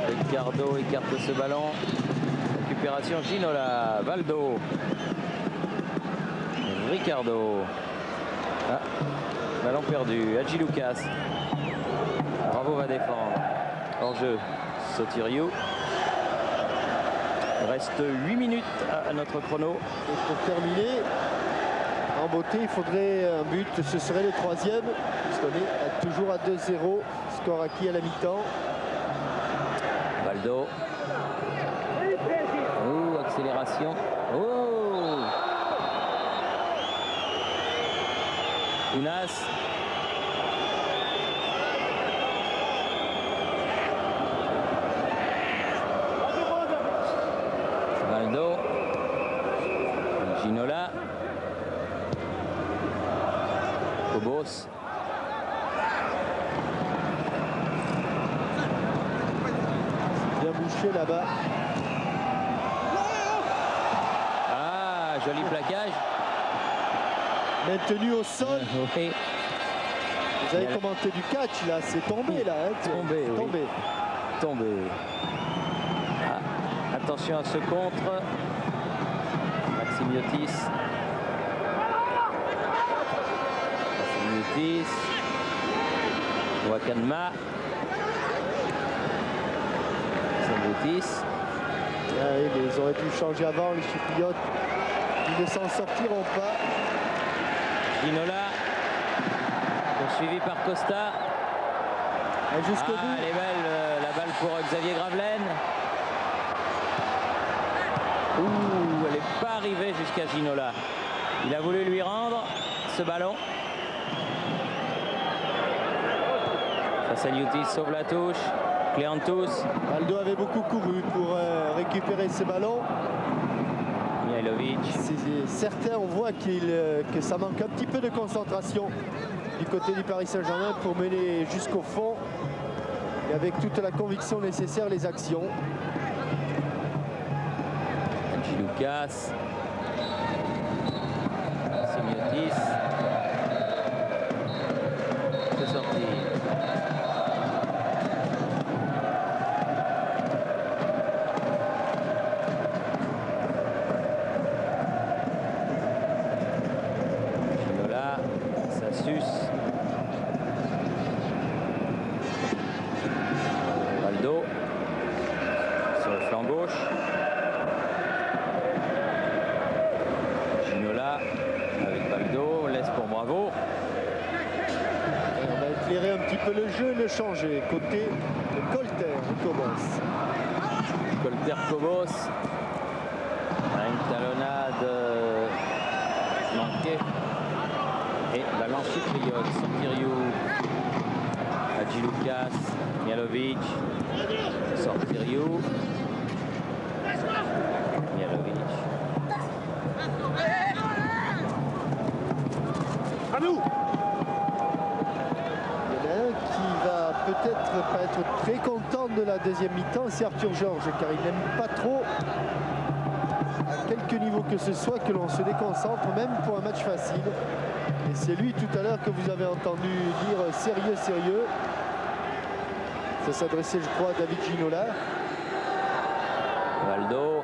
Ricardo écarte ce ballon. Récupération Ginola. Valdo. Ricardo. Ah, ballon perdu. Hadji Lucas. Bravo va défendre. Hors jeu. Sotiriou. Il reste 8 minutes à notre chrono. Et pour terminer, en beauté, il faudrait un but. Ce serait le troisième, puisqu'on est toujours à 2-0. Score acquis à la mi-temps. Valdo. Oh, accélération. Oh, Ounas. Valdo. Ginola. Cobos. Bien bouché là-bas. Ah, joli plaquage. Maintenu au sol. Oui. Vous avez commenté du catch là, c'est tombé là. Hein, Tombé, oui. tombé. Tombé. Ah, attention à ce contre. Maximiotis. Maximiotis. Wakanma. Maximiotis. Ah oui, mais ils auraient pu changer avant, les Chypriotes. Ils ne s'en sortiront pas. Ginola. Poursuivi par Costa. Jusqu'au Ah, bout. elle est belle, la balle pour Xavier Gravelaine. Ouh, elle n'est pas arrivée jusqu'à Ginola. Il a voulu lui rendre ce ballon. Face à Liutis, sauve la touche. Cléantous. Valdo avait beaucoup couru pour récupérer ce ballon. Mihailovic. Certains, on voit que ça manque un petit peu de concentration du côté du Paris Saint-Germain pour mener jusqu'au fond et avec toute la conviction nécessaire les actions. Hadji Lucas. Semiotis. C'est sorti. Ginola, ça suce. Valdo sur le flanc gauche. bravo. Et on va éclairer un petit peu le jeu, le changer. Côté de Colter et Cobos. Colter-Cobos. Une talonnade manquée. Et ballon chypriote. Sortiriou. Hadji Lucas. Mialovic. Sortiriou. Mialovic. À nous. Il y en a un qui va peut-être pas être très content de la deuxième mi-temps, c'est Arthur Georges, car il n'aime pas trop, à quelque niveau que ce soit, que l'on se déconcentre, même pour un match facile. Et c'est lui tout à l'heure que vous avez entendu dire sérieux, sérieux. Ça s'adressait, je crois, à David Ginola. Valdo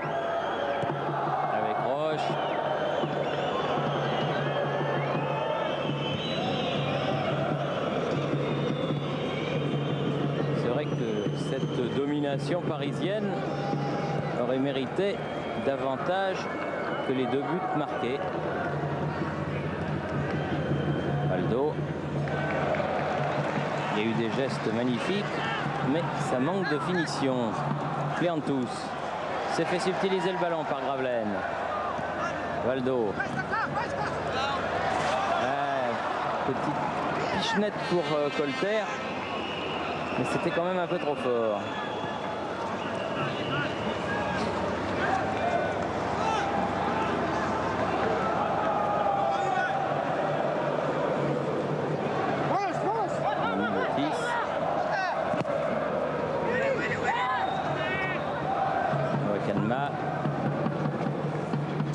avec Roche. C'est vrai que cette domination parisienne aurait mérité davantage que les 2 buts marqués. Valdo. Il y a eu des gestes magnifiques, mais ça manque de finition. Cléantus s'est fait subtiliser le ballon par Gravelaine. Valdo. Petite pichenette pour Colter, mais c'était quand même un peu trop fort.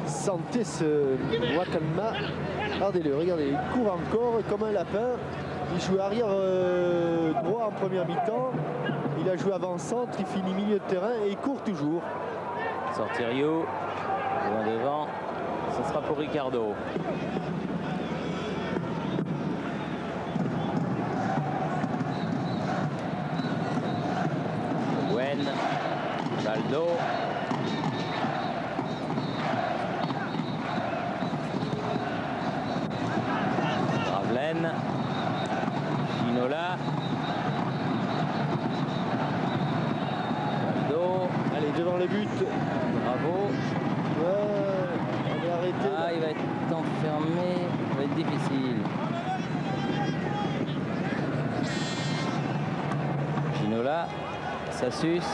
Sentez ce Wakalma. Regardez-le, regardez, il court encore comme un lapin. Il joue arrière droit en première mi-temps. Il a joué avant-centre, il finit milieu de terrain et il court toujours. Sortiriou, devant, ce sera pour Ricardo. Gwen, Valdo. Gravelaine, Ginola. Valdo. Allez, devant le but. Bravo. Ouais, on est arrêté. Ah, il va être enfermé, ça va être difficile. Ginola, ça suce.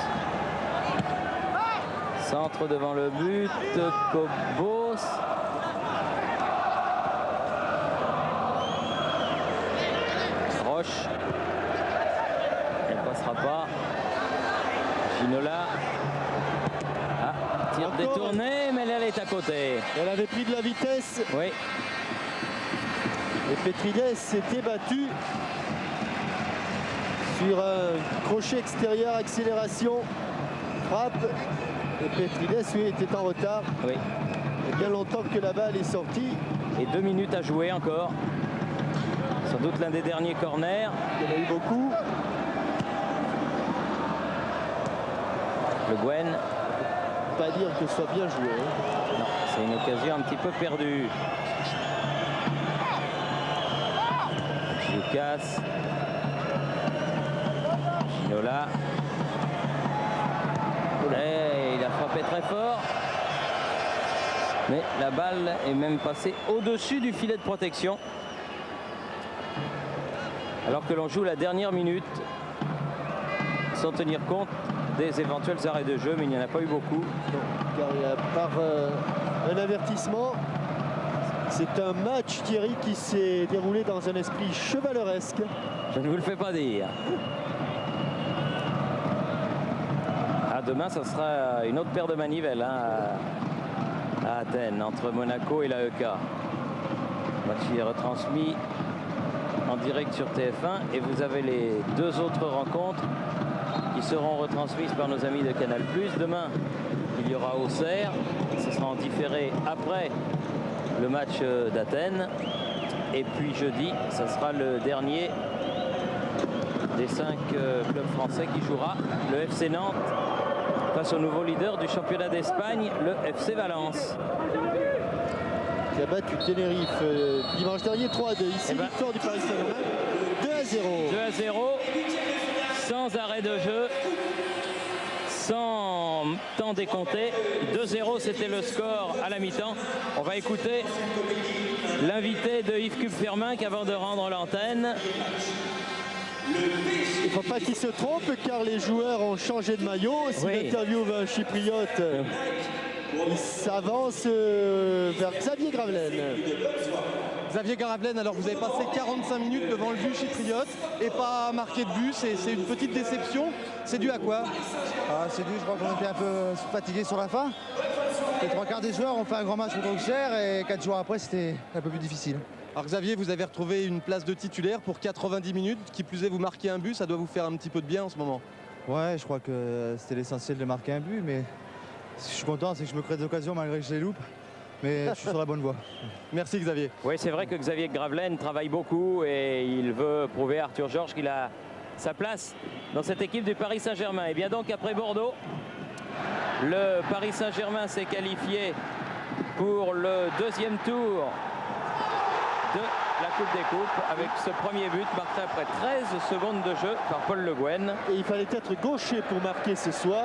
Centre devant le but, Cobos. Roche. Elle passera pas. Ginola. Ah, tir Encore. détourné, mais elle est à côté. Elle avait pris de la vitesse Oui. et Petrides s'était battu sur un crochet extérieur, accélération, frappe. Et Petrides, lui, était en retard. Oui. Il y a bien longtemps que la balle est sortie. Et 2 minutes à jouer encore. Sans doute l'un des derniers corners. Il y en a eu beaucoup. Le Gwen. Pas dire que ce soit bien joué. Hein. Non, c'est une occasion un petit peu perdue. Lucas. Ginola. Et il a frappé très fort. Mais la balle est même passée au-dessus du filet de protection. Alors que l'on joue la dernière minute, sans tenir compte des éventuels arrêts de jeu, mais il n'y en a pas eu beaucoup. Non, car il y a par un avertissement. C'est un match, Thierry, qui s'est déroulé dans un esprit chevaleresque. Je ne vous le fais pas dire. Ah, demain, ça sera une autre paire de manivelles hein, à Athènes, entre Monaco et l'AEK. Le match est retransmis en direct sur TF1 et vous avez les 2 autres rencontres qui seront retransmises par nos amis de Canal+. Demain, il y aura Auxerre, ce sera en différé après le match d'Athènes. Et puis jeudi, ce sera le dernier des 5 clubs français qui jouera, le FC Nantes, face au nouveau leader du championnat d'Espagne, le FC Valence. qui a battu Tenerife dimanche dernier 3-2. Ici, victoire du Paris Saint-Germain 2-0. 2-0, sans arrêt de jeu, sans temps décompté. 2-0, c'était le score à la mi-temps. On va écouter l'invité de Yves Cupferminck avant de rendre l'antenne. Il ne faut pas qu'il se trompe car les joueurs ont changé de maillot. S'il interviewe un chypriote, il s'avance vers Xavier Gravelaine. Xavier Gravelaine, alors vous avez passé 45 minutes devant le but chypriote et pas marqué de but, c'est une petite déception. C'est dû à quoi? C'est dû, je crois qu'on était un peu fatigué sur la fin. Les trois quarts des joueurs ont fait un grand match contre Auxerre et 4 jours après c'était un peu plus difficile. Alors Xavier, vous avez retrouvé une place de titulaire pour 90 minutes. Qui plus est, vous marquez un but, ça doit vous faire un petit peu de bien en ce moment. Ouais, je crois que c'était l'essentiel de marquer un but, mais ce que je suis content, c'est que je me crée des occasions malgré que je les loupe. Mais je suis sur la bonne voie. Merci Xavier. Oui, c'est vrai que Xavier Gravelaine travaille beaucoup et il veut prouver à Arthur Georges qu'il a sa place dans cette équipe du Paris Saint-Germain. Et bien donc après Bordeaux, le Paris Saint-Germain s'est qualifié pour le deuxième tour de la Coupe des Coupes avec ce premier but marqué après 13 secondes de jeu par Paul Le Guen. Et il fallait être gaucher pour marquer ce soir,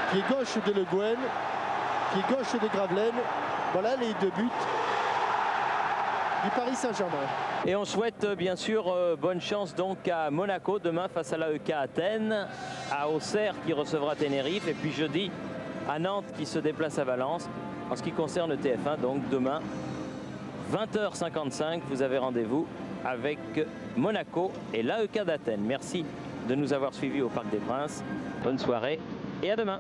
qui est gauche de Le Guen, qui est gauche de Gravelaine. Voilà les deux buts du Paris Saint-Germain. Et on souhaite bien sûr bonne chance donc à Monaco demain face à l'AEK Athènes, à Auxerre qui recevra Tenerife et puis jeudi à Nantes qui se déplace à Valence. En ce qui concerne le TF1, donc demain 20h55, vous avez rendez-vous avec Monaco et l'AEK d'Athènes. Merci de nous avoir suivis au Parc des Princes. Bonne soirée et à demain.